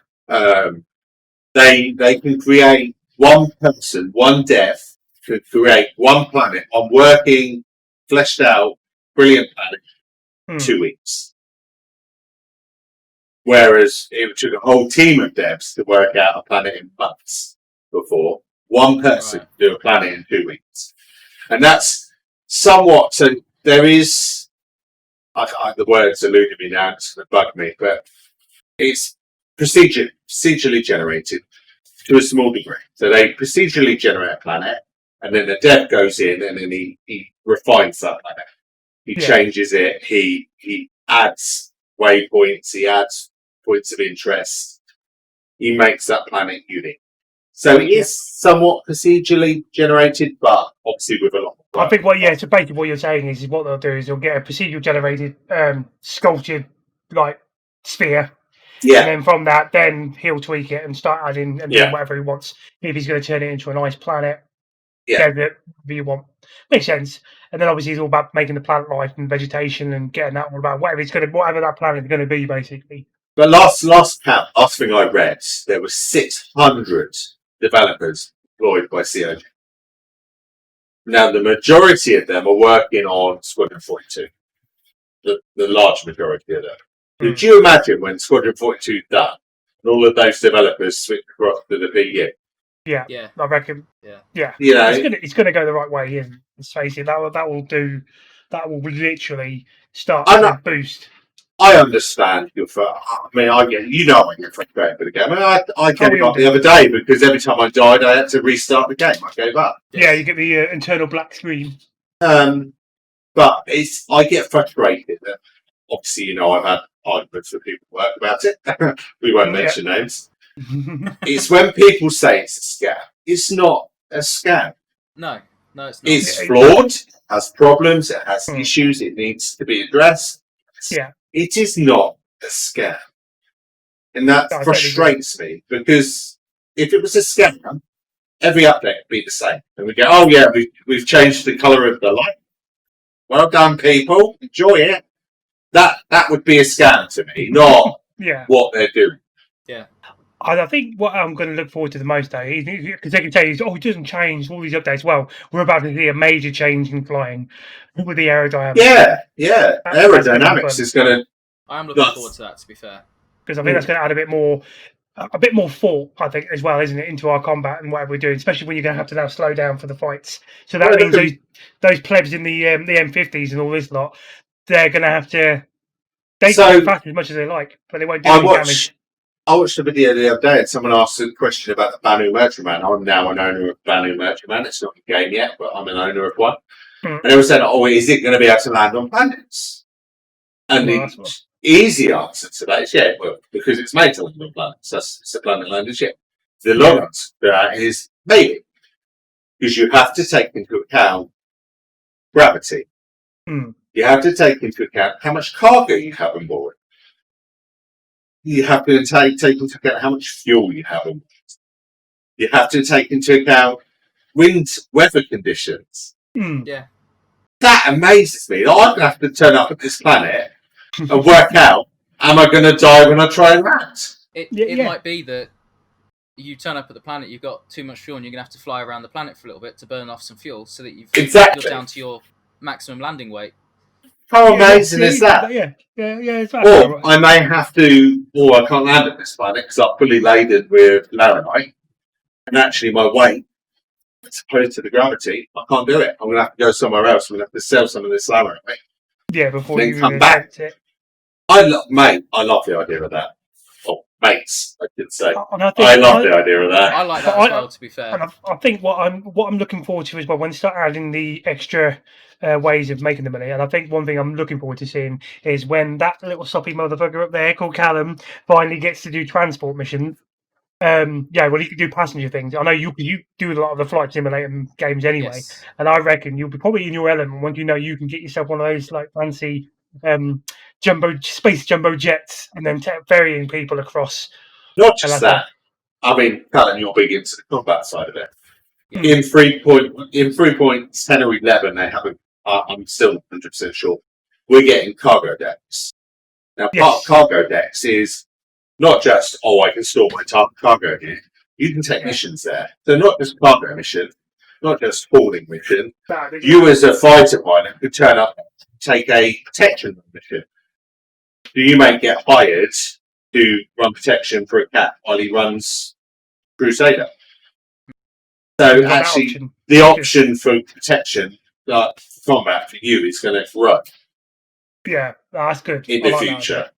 They can create one person, one dev could create one planet, one working, fleshed out, brilliant planet in 2 weeks. Whereas it took a whole team of devs to work out a planet in months before. One person could do a planet in 2 weeks. And that's somewhat, so there is, the words eluded me now, it's going to bug me, but it's procedurally generated to a small degree. So they procedurally generate a planet, and then the dev goes in and then he refines that planet. He changes it, he adds waypoints, he adds points of interest, he makes that planet unique. So it is somewhat procedurally generated, but obviously with a lot of work. I think so basically what you're saying is what they'll do is they'll get a procedural generated sculpted like sphere. Yeah. And then from that, then he'll tweak it and start adding and doing whatever he wants. If he's going to turn it into a nice planet, desert, whatever you want. Makes sense. And then obviously it's all about making the planet life and vegetation and getting that all about whatever that planet is going to be, basically. But last thing I read, there were 600 developers employed by COG. Now the majority of them are working on Squadron 42. The large majority of them. Could you imagine when Squadron 42 is done and all of those developers switch across to the PU? Yeah, I reckon. Yeah. You know, it's going to go the right way. And let's face it, that will literally start to boost. I understand your. I mean, I get frustrated with the game. I gave up the other day because every time I died, I had to restart the game. I gave up. Yeah, you get the internal black screen. But I get frustrated. Obviously, I've had arguments with people who work about it. We won't mention names. It's when people say it's a scam. It's not a scam. No, it's not. It's flawed, it has problems, it has issues, it needs to be addressed. Yeah. It is not a scam. And that frustrates me because if it was a scam, every update would be the same. And we go, oh yeah, we've changed the colour of the light. Well done, people. Enjoy it. That would be a scam to me, not what they're doing. Yeah. I think what I'm going to look forward to the most, though, because they can say, it doesn't change all these updates. Well, we're about to see a major change in flying with the aerodynamics. Yeah. Aerodynamics is going to... I am looking forward to that, to be fair. Because I think that's going to add a bit more thought, I think, as well, isn't it, into our combat and whatever we're doing, especially when you're going to have to now slow down for the fights. So that means those plebs in the M50s and all this lot, they're going to have to... They can go fast as much as they like, but they won't do any damage. I watched a video the other day and someone asked a question about the Banu Merchantman. I'm now an owner of Banu Merchantman. It's not a game yet, but I'm an owner of one. And they were saying, is it going to be able to land on planets? And the easy answer to that is because it's made to land on planets. It's a planet-landed ship. The long answer to that is maybe. Because you have to take into account gravity. You have to take into account how much cargo you have on board. You have to take into account how much fuel you have on board. You have to take into account weather conditions. Yeah. That amazes me. I'm going to have to turn up at this planet and work out, am I going to die when I try and land? It might be that you turn up at the planet, you've got too much fuel, and you're going to have to fly around the planet for a little bit to burn off some fuel so that you're down to your maximum landing weight. How amazing is that? It's or I may have to, I can't land at this planet because I'm fully laden with laranite, and actually my weight, as opposed to the gravity, I can't do it. I'm going to have to go somewhere else. I'm going to have to sell some of this laranite. Yeah, before then you come back. I love the idea of that. Oh, mates, I could say. I love the idea of that. I like that as well, to be fair. And I think what I'm looking forward to is when they start adding the extra ways of making the money. And I think one thing I'm looking forward to seeing is when that little soppy motherfucker up there called Callum finally gets to do transport missions. He can do passenger things. I know you do a lot of the flight simulator games anyway, and I reckon you'll be probably in your element once you can get yourself one of those like fancy jumbo jets and then ferrying people across. Not just that. I mean, Callum, you're big into the combat side of it. In 3.10 or 11, they have I'm still 100% sure. We're getting cargo decks. Now, part of cargo decks is not just, I can store my cargo here. You can take missions there. So not just cargo mission, not just hauling mission. No, You as a fighter pilot could turn up, take a protection mission. So you may get hired to run protection for a cat while he runs Crusader. So You've got that actually, option. the option for protection, like combat for you, is going to run Yeah, that's good. in I the like future.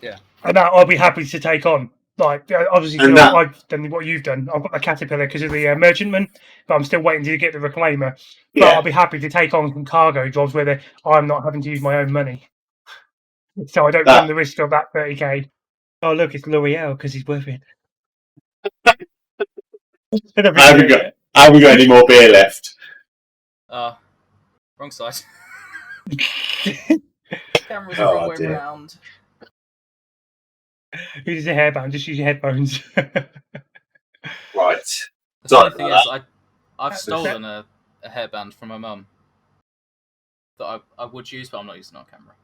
Yeah. And that I'll be happy to take on. Like, obviously, And Phil, that- I've done what you've done. I've got the Caterpillar because of the merchantman, but I'm still waiting to get the Reclaimer. But Yeah. I'll be happy to take on some cargo jobs where I'm not having to use my own money. So I don't run the risk of that 30k. Oh, look, it's L'Oreal because he's worth it. I haven't got any more beer left. Wrong side. Camera's Oh, the wrong way dear. around. Use a hairband, just use your headphones. Right. The Sorry funny thing about is, I've stolen a hairband from my mum that I would use, but I'm not using it on camera.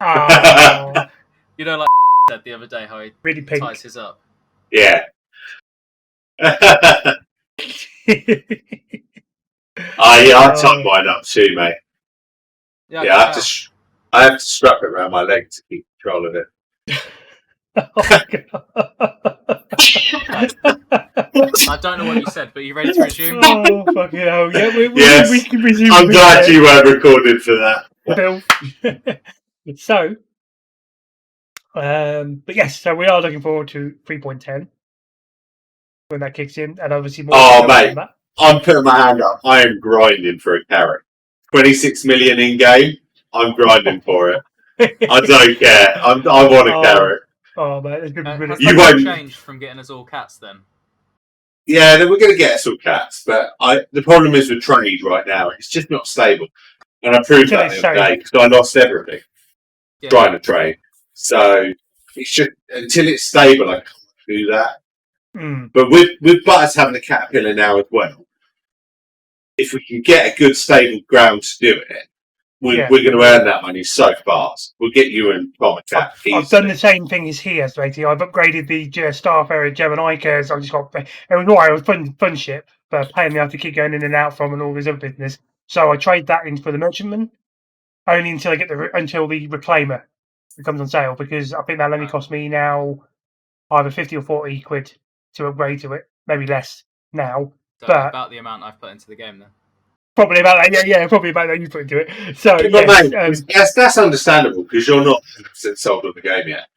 Oh, You know, like said the other day, how he really pink. ties his up. Yeah. Yeah, I tied mine up too, mate. Yeah, Yeah, I have to strap it around my leg to keep control of it. I don't know what you said, but you ready to resume? Oh, fucking hell. Yeah, Yes. we can resume. I'm glad you weren't recorded for that. Bill. So, but yes, so we are looking forward to 3.10 when that kicks in, and obviously more. Oh, mate, I'm putting my hand up. I am grinding for a carrot. 26 million in game. I'm grinding for it. I don't care. I want a carrot. Oh, man, it's good. Has You that won't- changed from getting us all cats then? Yeah, then we're going to get some cats, but the problem is with trade right now. It's just not stable, and I proved that the other day because I lost everything trying to trade. So it's just until it's stable, I can't do that. But with Butters having a caterpillar now as well, if we can get a good stable ground to do it, we're going to earn that money so fast. We'll get you and Tom a cat. I've done the same thing as he has, lately. I've upgraded the staff area Gemini because I've just got. It was alright. It was fun ship, but paying me have to keep going in and out from and all this other business. So I trade that in for the merchantman, only until I get until the reclaimer comes on sale, because I think that'll only cost me now either 50 or 40 quid to upgrade to it, maybe less now. So but about the amount I've put into the game then. Probably about that, yeah, probably about that you put into it. So but mate, that's understandable because you're not 100% sold on the game yet.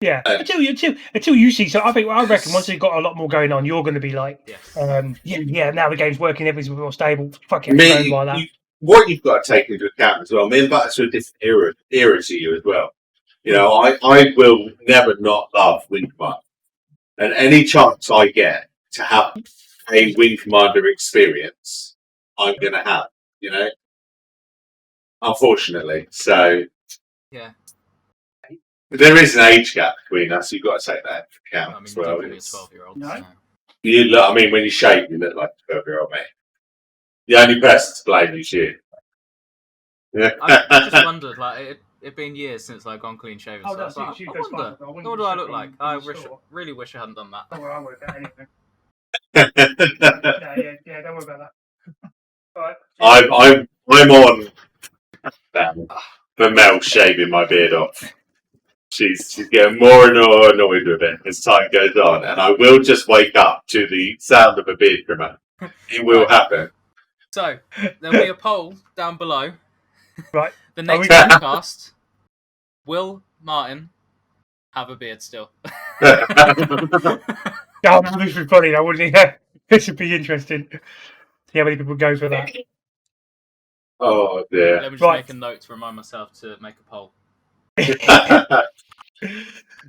Yeah, until you see. So I reckon once you've got a lot more going on, you're going to be like, now the game's working, everything's more stable. Fuck it, what you've got to take into account as well. Me and Butters are a different era to you as well. You know, I will never not love Wing Commander, and any chance I get to have a Wing Commander experience, I'm going to have. You know, unfortunately, so yeah. There is an age gap between us. You've got to take that into account as well. You're a 12-year-old. No. So. You look. I mean, when you shave, you look like a 12-year-old, mate. The only person to blame is you. Yeah. I just wondered, like, it been years since I've gone clean shaven. Oh, So I was like, I wonder, what do I look like? I really wish I hadn't done that. Don't worry, I would have done anything. Yeah, don't worry about that. I'm on for Mel shaving my beard off. She's getting more and more annoyed with it as time goes on, and I will just wake up to the sound of a beard trimmer. It will happen. So there'll be a poll down below. Right. The next podcast, will Martin have a beard still? Yeah, this would be funny, though, wouldn't it? This would be interesting. See how many people go for that. Oh dear. Let me just make a note to remind myself to make a poll.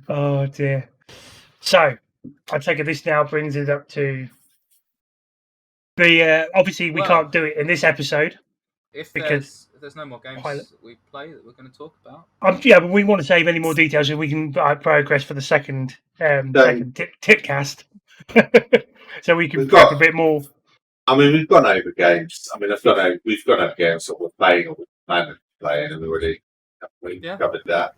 Oh dear. So I take it this now brings it up to the obviously we can't do it in this episode because there's no more games that we play that we're going to talk about. But we want to save any more details so we can progress for the second TiTCast. So we can prep a bit more. I mean, we've gone over games. I mean, we've gone over games that we're playing or we're planning to play, and we've already covered that.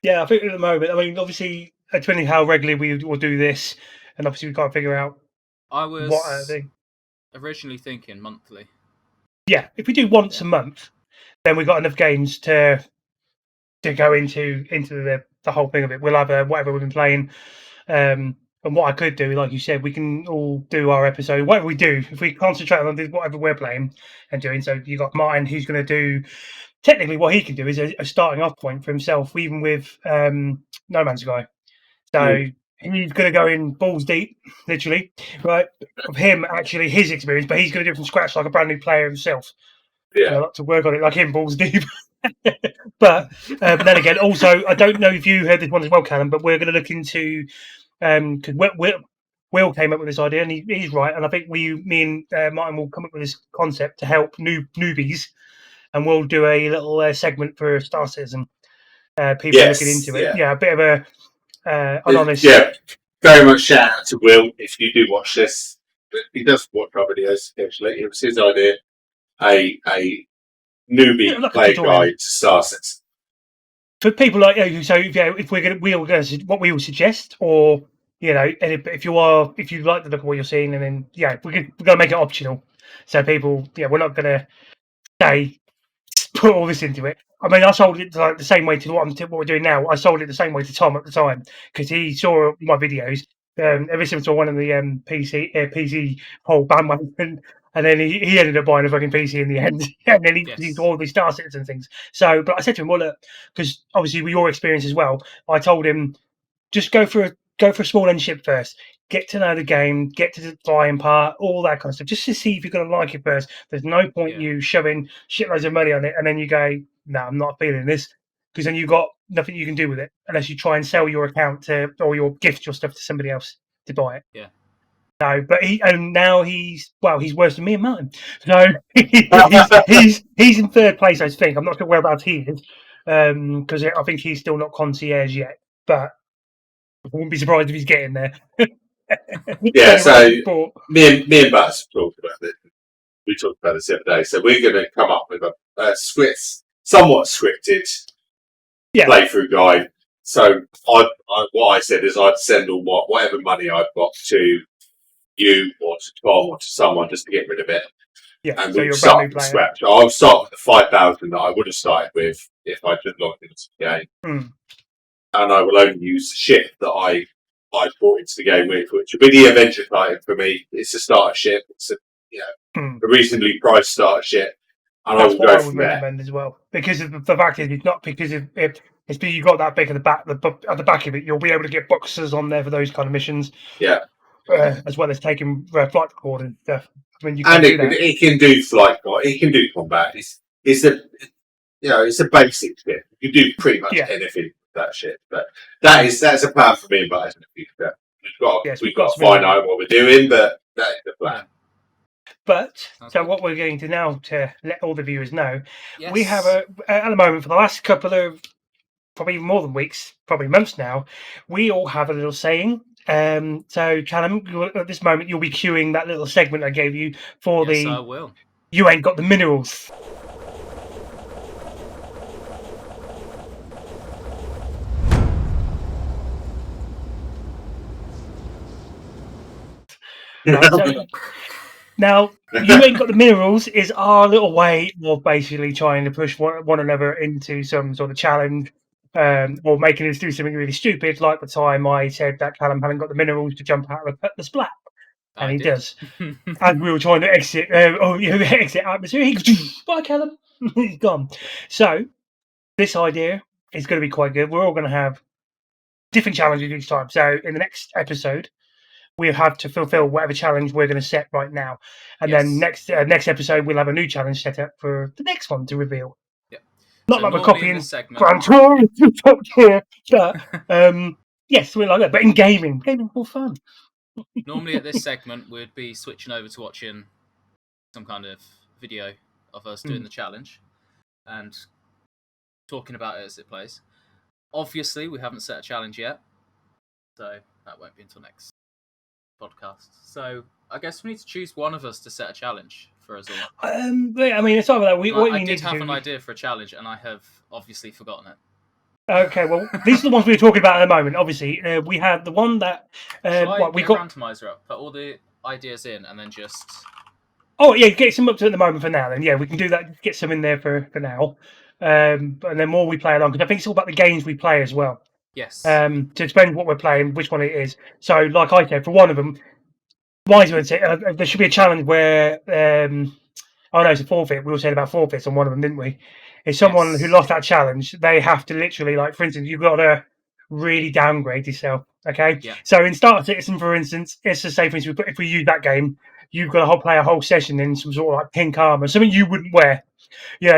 Yeah, I think at the moment, I mean, obviously, depending how regularly we will do this, and obviously we've got to figure out I what was thing. originally thinking monthly. Yeah, if we do once a month, then we've got enough games to go into the whole thing of it. We'll have whatever we've been playing. And what I could do, like you said, we can all do our episode. Whatever we do, if we concentrate on whatever we're playing and doing. So you got Martin, who's going to do. Technically, what he can do is a starting off point for himself, even with No Man's Sky. So he's going to go in balls deep, literally, right? Of him actually his experience, but he's going to do it from scratch like a brand new player himself. Yeah. And I like to work on it like him, balls deep. But then again, also, I don't know if you heard this one as well, Callum, but we're going to look into because Will came up with this idea, and he's right. And I think me and Martin will come up with this concept to help newbies, and we'll do a little segment for Star Citizen. People looking into it. Yeah, a bit of a honest. Yeah, very much shout out to Will if you do watch this. He does watch our videos occasionally. It was his idea. A newbie like play guide to Star Citizen. For people like you, so if we're going to what we will suggest, or and if you like the look of what you're seeing, and then we're going to make it optional, so people we're not going to say put all this into it. I mean, I sold it like the same way to what we're doing now. I sold it the same way to Tom at the time because he saw my videos. Ever since I went on the PC whole bandwagon, and then he ended up buying a fucking PC in the end, and then he saw all these Star Citizen and things. So, but I said to him, well, look, because obviously with your experience as well, I told him just go for a small end ship first. Get to know the game, get to the flying part, all that kind of stuff, just to see if you're going to like it first. There's no point you shoving shitloads of money on it and then you go, no, I'm not feeling this, because then you've got nothing you can do with it unless you try and sell your account or your gift your stuff to somebody else to buy it. Yeah. No, but now he's worse than me and Martin. So he's in third place, I think. I'm not sure whereabouts he is, because I think he's still not concierge yet, but I wouldn't be surprised if he's getting there. Yeah, so me and ButterzZ talked about it. We talked about this the other day. So we're going to come up with a somewhat scripted playthrough guide. So what I said is I'd send all whatever money I've got to you or to Tom or to someone just to get rid of it. Yeah, and we'll start from scratch. I'll start with the 5,000 that I would have started with if I just logged into the game. And I will only use the ship that I brought into the game with, which will be the Avenger item for me. It's a starter ship. It's a reasonably priced starter ship, and that's I will what go I would from recommend as well. Because of the fact is, it's not because of it. It's because you've got that big at the back. At the back of it, you'll be able to get boxes on there for those kind of missions. Yeah, as well as taking flight record and stuff. I mean, it can do flight. It can do combat. It's a basic ship. You can do pretty much anything with that ship. But that's a plan for me and ButterzZ in the future. We've got to find out what we're doing, but that is the plan. But what we're going to now to let all the viewers know, we have at the moment for the last couple of probably more than weeks, probably months now, we all have a little saying. So Callum, at this moment you'll be queuing that little segment I gave you for I will. You ain't got the minerals. Now, you ain't got the minerals is our little way of basically trying to push one another into some sort of challenge, or making us do something really stupid, like the time I said that Callum hadn't got the minerals to jump out of the splat. And he does. And we were trying to exit exit atmosphere. He goes, bye, Callum. He's gone. So, this idea is going to be quite good. We're all going to have different challenges each time. So, in the next episode, we'll have to fulfill whatever challenge we're going to set right now, and then next episode we'll have a new challenge set up for the next one to reveal. Not like we're copying Grand Tour, but yes, we're like that. But in gaming more fun. Normally at this segment we'd be switching over to watching some kind of video of us doing the challenge and talking about it as it plays. Obviously, we haven't set a challenge yet, so that won't be until next podcast. So I guess we need to choose one of us to set a challenge for us all. I mean, it's either that I did have an idea for a challenge, and I have obviously forgotten it. Okay, well, these are the ones we were talking about at the moment. Obviously, we had the one that Shall I we get got. a randomizer up, put all the ideas in, and then just... Oh yeah, get some up to at the moment for now. Then yeah, we can do that. Get some in there for now, and then more we play along because I think it's all about the games we play as well. Yes. To explain what we're playing, which one it is. So, like I said, for one of them, Wiseman said there should be a challenge where. Oh no, it's a forfeit. We were saying about forfeits on one of them, didn't we? If someone who Yes. lost that challenge, they have to literally, like, for instance, you've got to really downgrade yourself. Okay. Yeah. So in Starter Citizen, for instance, it's the same for instance, if we use that game, you've got to play a whole session in some sort of like pink armor, something you wouldn't wear.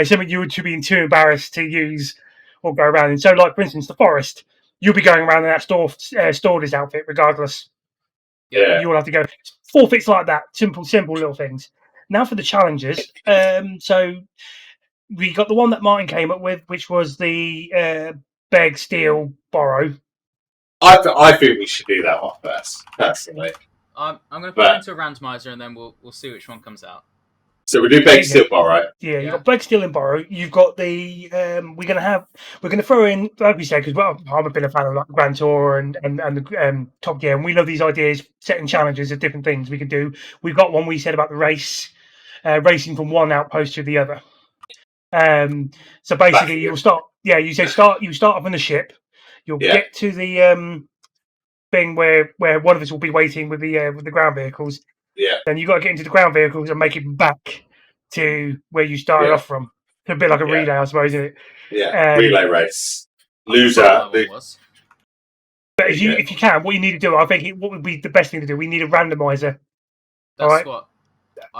Something you would be too embarrassed to use or go around in. So, like for instance, the forest, you'll be going around in that stored his outfit regardless. Yeah. You all have to go forfeits like that. Simple little things. Now for the challenges. So we got the one that Martin came up with, which was the beg, steal, borrow. I think we should do that one first, personally. I'm going to put it into a randomizer, and then we'll see which one comes out. So we do beg, steal, borrow. Yeah, you've got beg, steal, and borrow. You've got the we're gonna throw in, like we said, because I've been a fan of like Grand Tour and the Top Gear, and we love these ideas, setting challenges of different things we can do. We've got one we said about the race, racing from one outpost to the other. So basically, you'll start. Yeah, you said start. You start off on the ship. You'll get to the thing where one of us will be waiting with the ground vehicles. Yeah. Then you got to get into the ground vehicles and make it back to where you started off from. It's a bit like a relay, I suppose, isn't it? Yeah. Relay race. Loser. But if you can, what you need to do, I think, what would be the best thing to do? We need a randomizer. That's all right. What.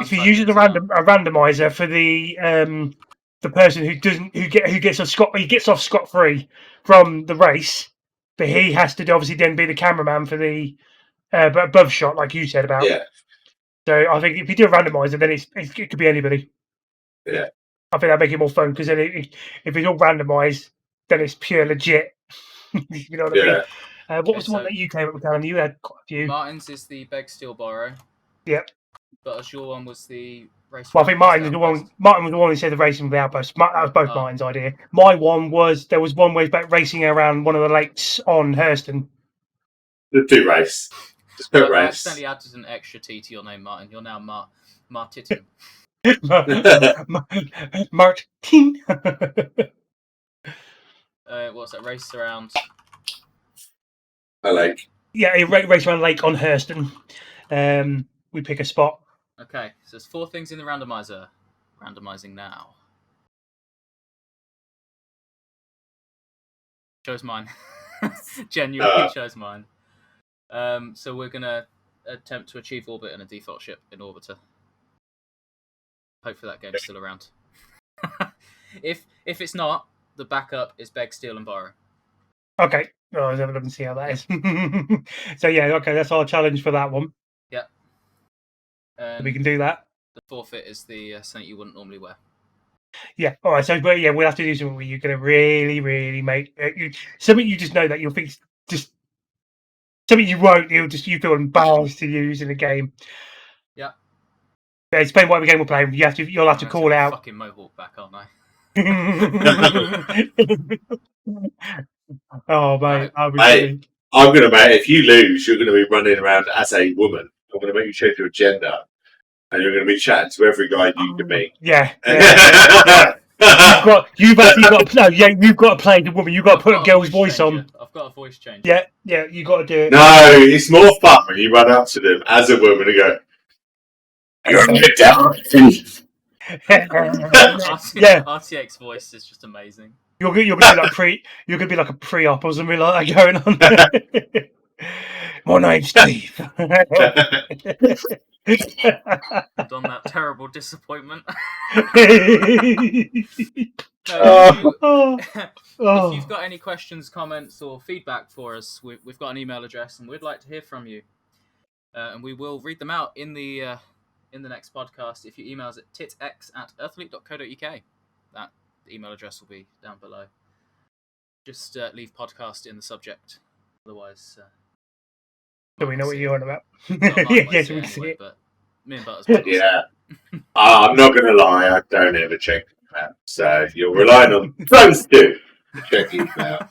If you use a randomizer for the person who gets off scot free from the race, but he has to obviously then be the cameraman for the above shot, like you said about. Yeah. So I think if you do a randomizer, then it could be anybody. Yeah. I think that'd make it more fun because then if it's all randomised, then it's pure legit. You know what I mean? What was the one that you came up with, Alan? You had quite a few. Martin's is the beg, steal, borrow. Yep. But your one was the race. Well, I think Martin was the one. Martin was the one who said the racing with the outpost. That was both Martin's idea. My one was there was one where it's about racing around one of the lakes on Hurston. The two race. Just put race. I accidentally added an extra T to your name, Martin. You're now Martin. Martin. What's that? Race around a lake. Yeah, a race around a lake on Hurston. We pick a spot. Okay, so there's 4 things in the randomizer. Randomizing now. Chose mine. Genuinely chose mine. So we're gonna attempt to achieve orbit in a default ship in Orbiter. Hopefully that game's still around. If it's not, the backup is beg, steal, and borrow. Okay. Oh, I'll have a look and see how that is. So yeah, okay, that's our challenge for that one. Yeah. We can do that. The forfeit is the something you wouldn't normally wear. Yeah. All right. So, but yeah, we'll have to do something where you're going to really, really make something you just know that you'll think just something you won't. You feel embarrassed to use in a game. Yeah. Explain what game we're playing. You'll have to call out. Fucking mohawk back, aren't I? Oh mate, I'm gonna if you lose, you're gonna be running around as a woman. I'm gonna make you change your gender, and you're gonna be chatting to every guy you can meet. Yeah. You've got to play the woman. You've got to put a girl's voice on. I've got a voice change. Yeah, you got to do it. No, it's more fun when you run up to them as a woman and go, "You're a bit down." RTX voice is just amazing. You're gonna be like a pre-op or something like that going on. My name's Steve. Done that terrible disappointment. If you've got any questions, comments, or feedback for us, we've got an email address, and we'd like to hear from you. And we will read them out in the next podcast if you email us at tits@earthfleet.co.uk. That email address will be down below. Just leave podcast in the subject. Otherwise, do we know what you're on about? Yes, we can see it. But me and Butters. Yeah. I'm not going to lie, I don't ever check that. So you're relying on friends to check it out.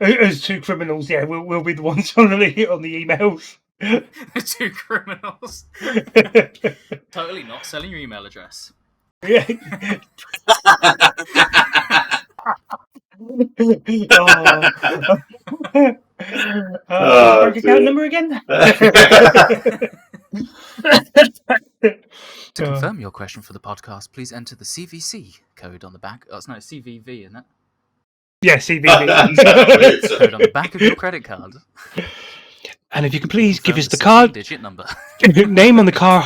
as two criminals, yeah, we'll be the ones on the emails. The two criminals. Totally not selling your email address. Yeah. Bank account number again? To confirm your question for the podcast, please enter the CVC code on the back. Oh, it's no CVV, isn't it? Yeah, CVV. Code on the back of your credit card. And if you can please give us the 16-digit number. name on the car.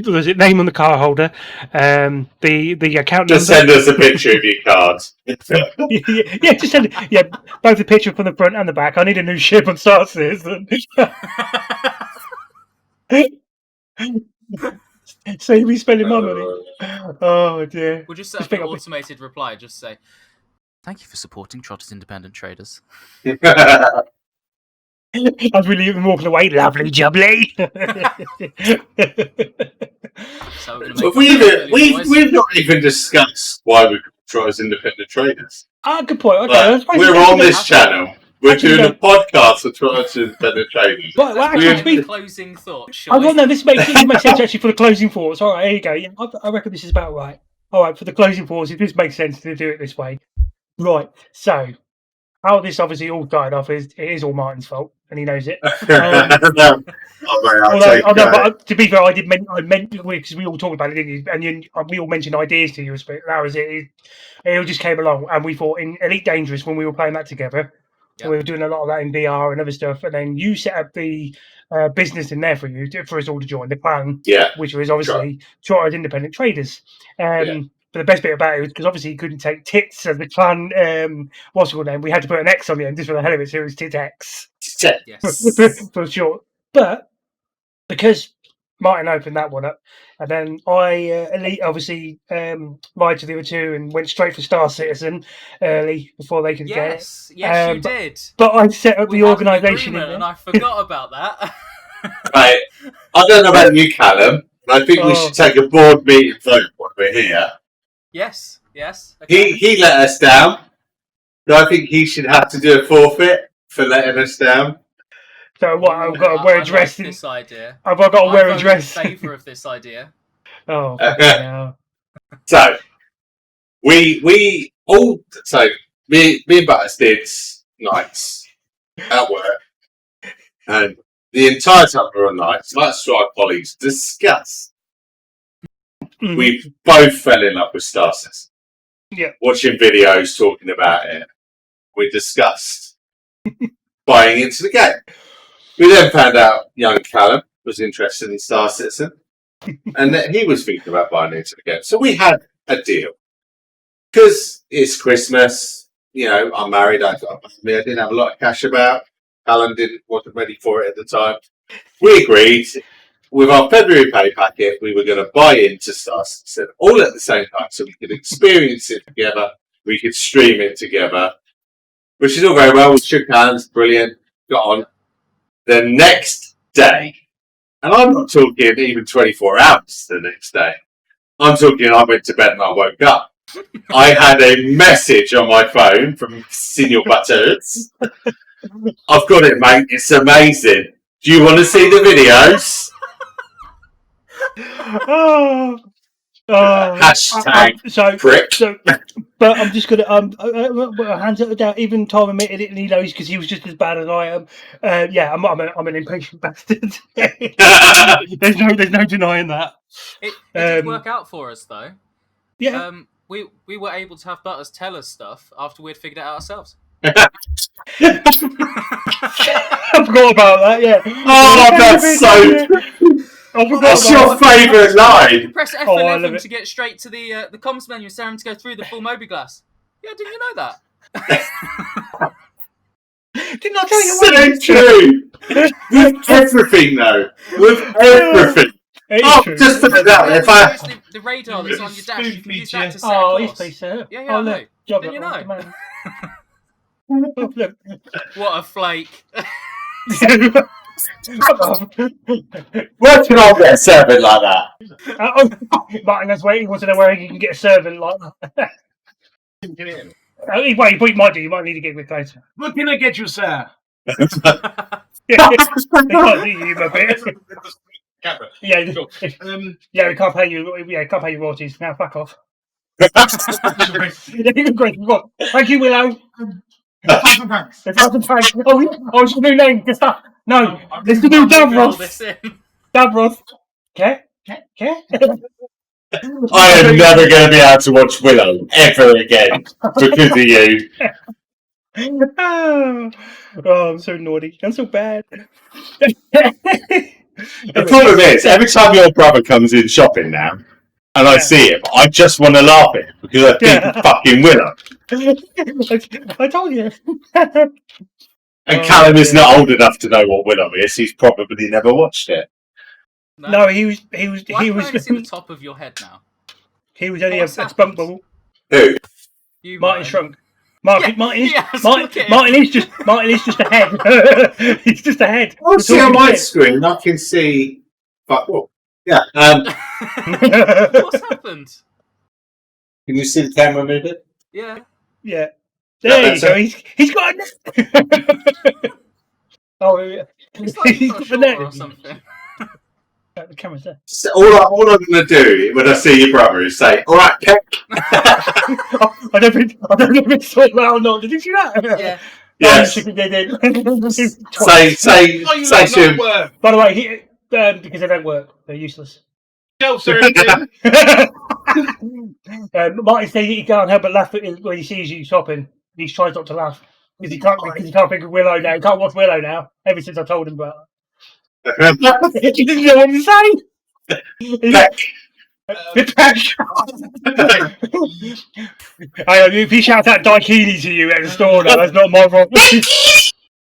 Was it name on the car holder? The account Just number. send us a picture of your cards. Yeah, just send. Yeah, both the picture from the front and the back. I need a new ship on Star Citizen. Save me spending my money. Oh dear. We'll just set up an automated reply. Just say, "Thank you for supporting Trotters Independent Traders." As we leave them walking away, lovely jubbly. So we've not even discussed why we try as independent traders. Good point. Okay, we're on this channel. We're doing a podcast for Trotters Independent Traders. Well, actually, closing thoughts. No, this makes sense actually for the closing thoughts. All right, here you go. Yeah, I reckon this is about right. All right, for the closing thoughts, it just makes sense to do it this way. Right. So, how this obviously all started off is it is all Martin's fault, and he knows it. But to be fair, I meant because we all talked about it, didn't you? And we all mentioned ideas to you, but that was it. It all just came along, and we thought in Elite Dangerous when we were playing that together. Yep. We were doing a lot of that in VR and other stuff, and then you set up the business in there for us all to join the plan, which was obviously Trotters Independent Traders. But the best bit about it was because obviously you couldn't take tits as the clan. What's it called name? We had to put an X on the end just for the hell of it, so it was TiTCast. Yes, for short. But because Martin opened that one up, and then I Elite obviously lied to the other two and went straight for Star Citizen early before they could get it. Yes, you did. But I set up the organisation, and I forgot about that. Right, I don't know about you, Callum. But I think we should take a board meeting vote when we're here. Yes. Okay. He let us down. So I think he should have to do a forfeit for letting us down. So what? I've got to wear a dress. This idea. I've got to wear a dress. In favour of this idea. Oh. No. So we all. So me and Butters did nights at work, and the entire time we were on nights, that's what our colleagues discussed. Mm-hmm. We both fell in love with Star Citizen. Yeah. Watching videos, talking about it, we discussed buying into the game. We then found out young Callum was interested in Star Citizen and that he was thinking about buying into the game. So we had a deal. Because it's Christmas, I'm married, I didn't have a lot of cash about. Callum wasn't ready for it at the time. We agreed with our February pay packet, we were going to buy into Star Citizen all at the same time so we could experience it together, we could stream it together, which is all very well. We shook hands, brilliant, got on. The next day, and I'm not talking even 24 hours the next day, I'm talking I went to bed and I woke up. I had a message on my phone from Senior Butters. I've got it, mate. It's amazing. Do you want to see the videos? Hashtag prick. But I'm just gonna hands up down. Even Tom admitted it, and he knows because he was just as bad as I am. I'm an impatient bastard. there's no denying that. It did work out for us though. Yeah. We were able to have Butters tell us stuff after we'd figured it out ourselves. I forgot about that. Yeah. Oh, that's so. What's your favourite line? Press F11 to get straight to the comms menu, Sam, to go through the full Moby-Glass. Yeah, didn't you know that? Didn't I tell you? So true. With everything, though. With everything. Just to put that, if I the radar that's on your dash, you can use that to set a course. Yes, please, sir. Yeah, look. Didn't you know? What a flake. Where can I get a servant like that? Martin was waiting, wants to know where he can get a servant like that. Well, you might do. You might need to get a bit closer. What can I get you, sir? They can't see you, a bit. Camera. Yeah, Cool. yeah, we can't pay you. Yeah, can't pay you royalties now. Fuck off. Thank you, Willow. Thanks. £1,000. Oh, yeah. Oh, it's a new name. Good stuff. No, it's the new Davros. Davros. Okay. I am never going to be able to watch Willow ever again because of you. Oh, I'm so naughty. I'm so bad. The problem is, every time your brother comes in shopping now, and I see him, I just want to laugh at him because I think it's fucking Willow. I told you. And Callum is not old enough to know what Willow is. He's probably never watched it. No, he was. Why can I only see the top of your head now? He was only a What's spunk happened? bubble. Who? You, Martin shrunk. Martin is look at Martin is just a head. He's just a head. I'll see on my screen. I can see. Fuck what? Yeah. What's happened? Can you see the camera moving? Yeah. Yeah. There you go. He's got a neck. Oh, yeah. It's like He's got got a shorter neck. or something. The camera's there. So all I'm going to do when I see your brother is say, "All right, Peck." I don't know if it's so loud or not. Did you see that? Yeah. Yes. Oh, they did. Say to him. By the way, because they don't work, they're useless. Martin says he can't help but laugh when he sees you shopping. He tries not to laugh because he can't think of Willow now. He can't watch Willow now. Ever since I told him about it. He didn't know what to say. If he shouts out Daikini to you at the store now, that's not my fault.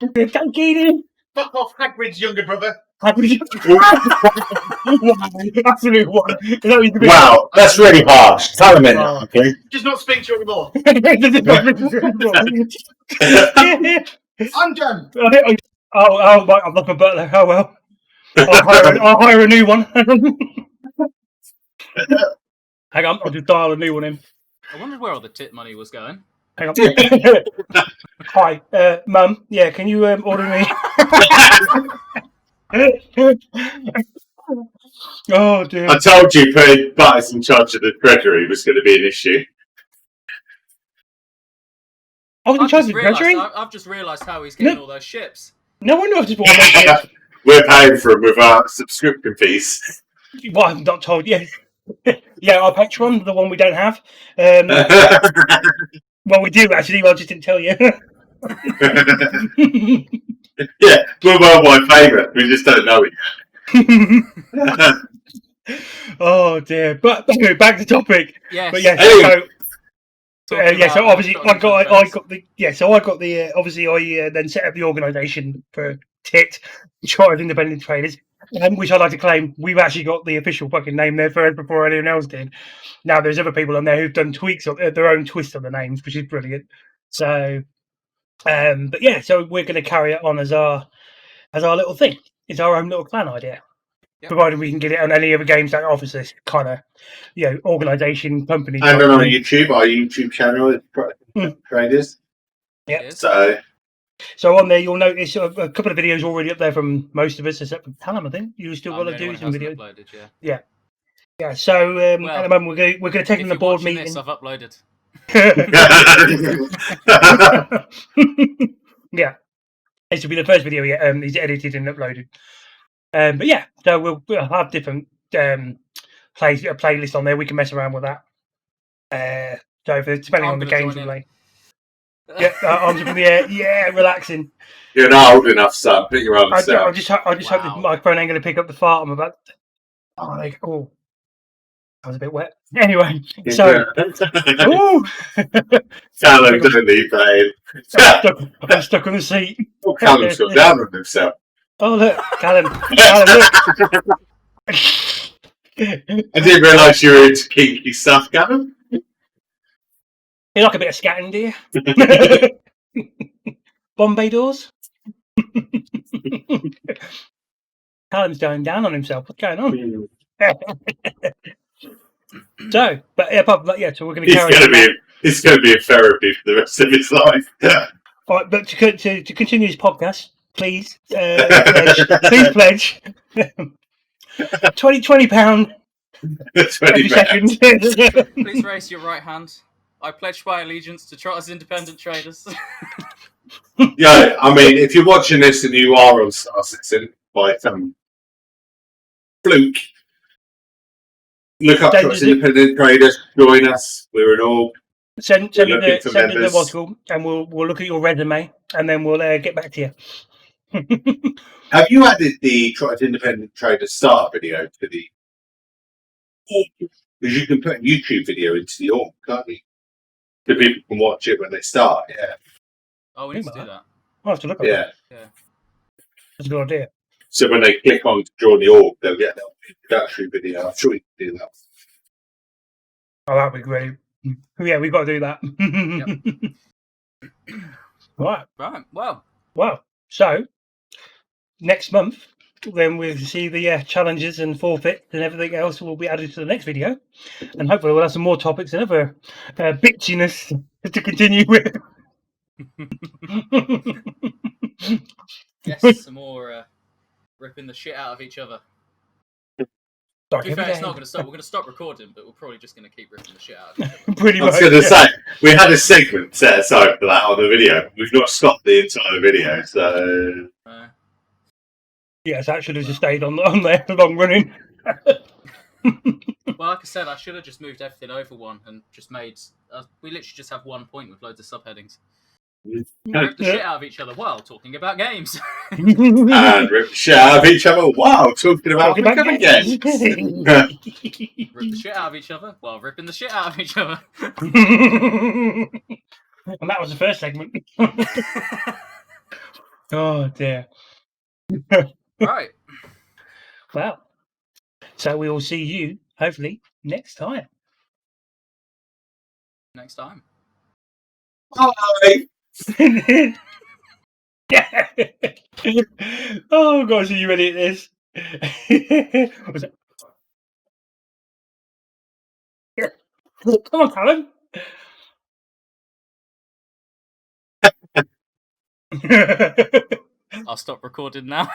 Daikini! Fuck off, Hagrid's younger brother. Absolute one. Wow, that's really harsh. Tell him it, okay? Just not speak to you anymore. I'm done. Oh, right, I'm not a butler. Oh well. I'll hire a new one. Hang on, I'll just dial a new one in. I wondered where all the tit money was going. Hang on. Hi, Mum. Yeah, can you order me? Oh dear. I told you putting Butters in charge of the treasury was going to be an issue. I was in charge of the treasury? I've just realised how he's getting all those ships. No wonder I've just bought those ships. We're paying for them with our subscription fees. Well, I'm not told. Yeah, yeah. Our Patreon, the one we don't have. Well, we do actually. Well, I just didn't tell you. Yeah, we're one of my favourite. We just don't know it yet. Oh dear. But anyway, back to topic. Yes. But yeah. Anyway. So obviously I got the obviously I then set up the organisation for TIT, Trotters Independent Traders, which I'd like to claim we've actually got the official fucking name there first before anyone else did. Now there's other people on there who've done tweaks on their own twist on the names, which is brilliant. So, but yeah, so we're going to carry it on as our little thing. It's our own little clan idea. Yep. Provided we can get it on any other games that offers this kind of, organisation, company. And on our YouTube channel is Traders. Yeah. So on there, you'll notice a couple of videos already up there from most of us, except for Callum, I think. You still got to do some videos. Uploaded, yeah. So at the moment, we're going to take them to the board meeting. This, I've uploaded. Yeah. This will be the first video he's edited and uploaded. But yeah, so we'll have different playlists on there. We can mess around with that. So depending on the games we play. Yeah, arms up in the air. Yeah, relaxing. You're not old enough, son. Put your arms down. I just hope the microphone ain't going to pick up the fart I'm about. Oh, that was a bit wet. Anyway, so. Ooh. Callum, don't leave that in. I'm stuck on the seat. Oh, Callum's got down on himself. Oh, look, Callum, look. I didn't realise you were into kinky stuff, Callum. You like a bit of scatting, do you? Bombay doors? Callum's going down on himself. What's going on? So, but apart from that, so we're going to carry on. It's going to be a therapy for the rest of his life. All right, but to continue this podcast, please, pledge. £20 every second. Please raise your right hand. I pledge my allegiance to Trotters Independent Traders. Yeah, I mean, if you're watching this and you are on Star Citizen by some fluke, look up Trotters Independent Traders, join us. We're an org. Send me the article, and we'll look at your resume, and then we'll get back to you. Have you added the Trotters Independent Traders start video to the org? Because you can put a YouTube video into the org, can't you? So people can watch it when they start, yeah. Oh, we need to do that. I'll have to look at Yeah. That's a good idea. So when they click on to join the org, they'll get that introductory video. I'm sure you can do that. Oh, that'd be great. Yeah, we've got to do that. Right. Well, so next month, then we'll see the challenges and forfeits and everything else will be added to the next video. And hopefully we'll have some more topics and other bitchiness to continue with. Yes, some more ripping the shit out of each other. Sorry, To be fair, it's not going to stop. We're going to stop recording, but we're probably just going to keep ripping the shit out of each other. Pretty much. I was going to say, we had a segment set aside for that on the video. We've not stopped the entire video, so... Yes, that should have just stayed on there long running. Well, like I said, I should have just moved everything over one and just made... we literally just have one point with loads of subheadings. Rip the shit out of each other while talking about games. And rip the shit out of each other while talking about games. Rip the shit out of each other while ripping the shit out of each other. And that was the first segment. Oh, dear. Right. Well, so we will see you, hopefully, next time. Next time. Bye! Oh gosh, are you ready at this? What was it? Come on, Callum. I'll stop recording now.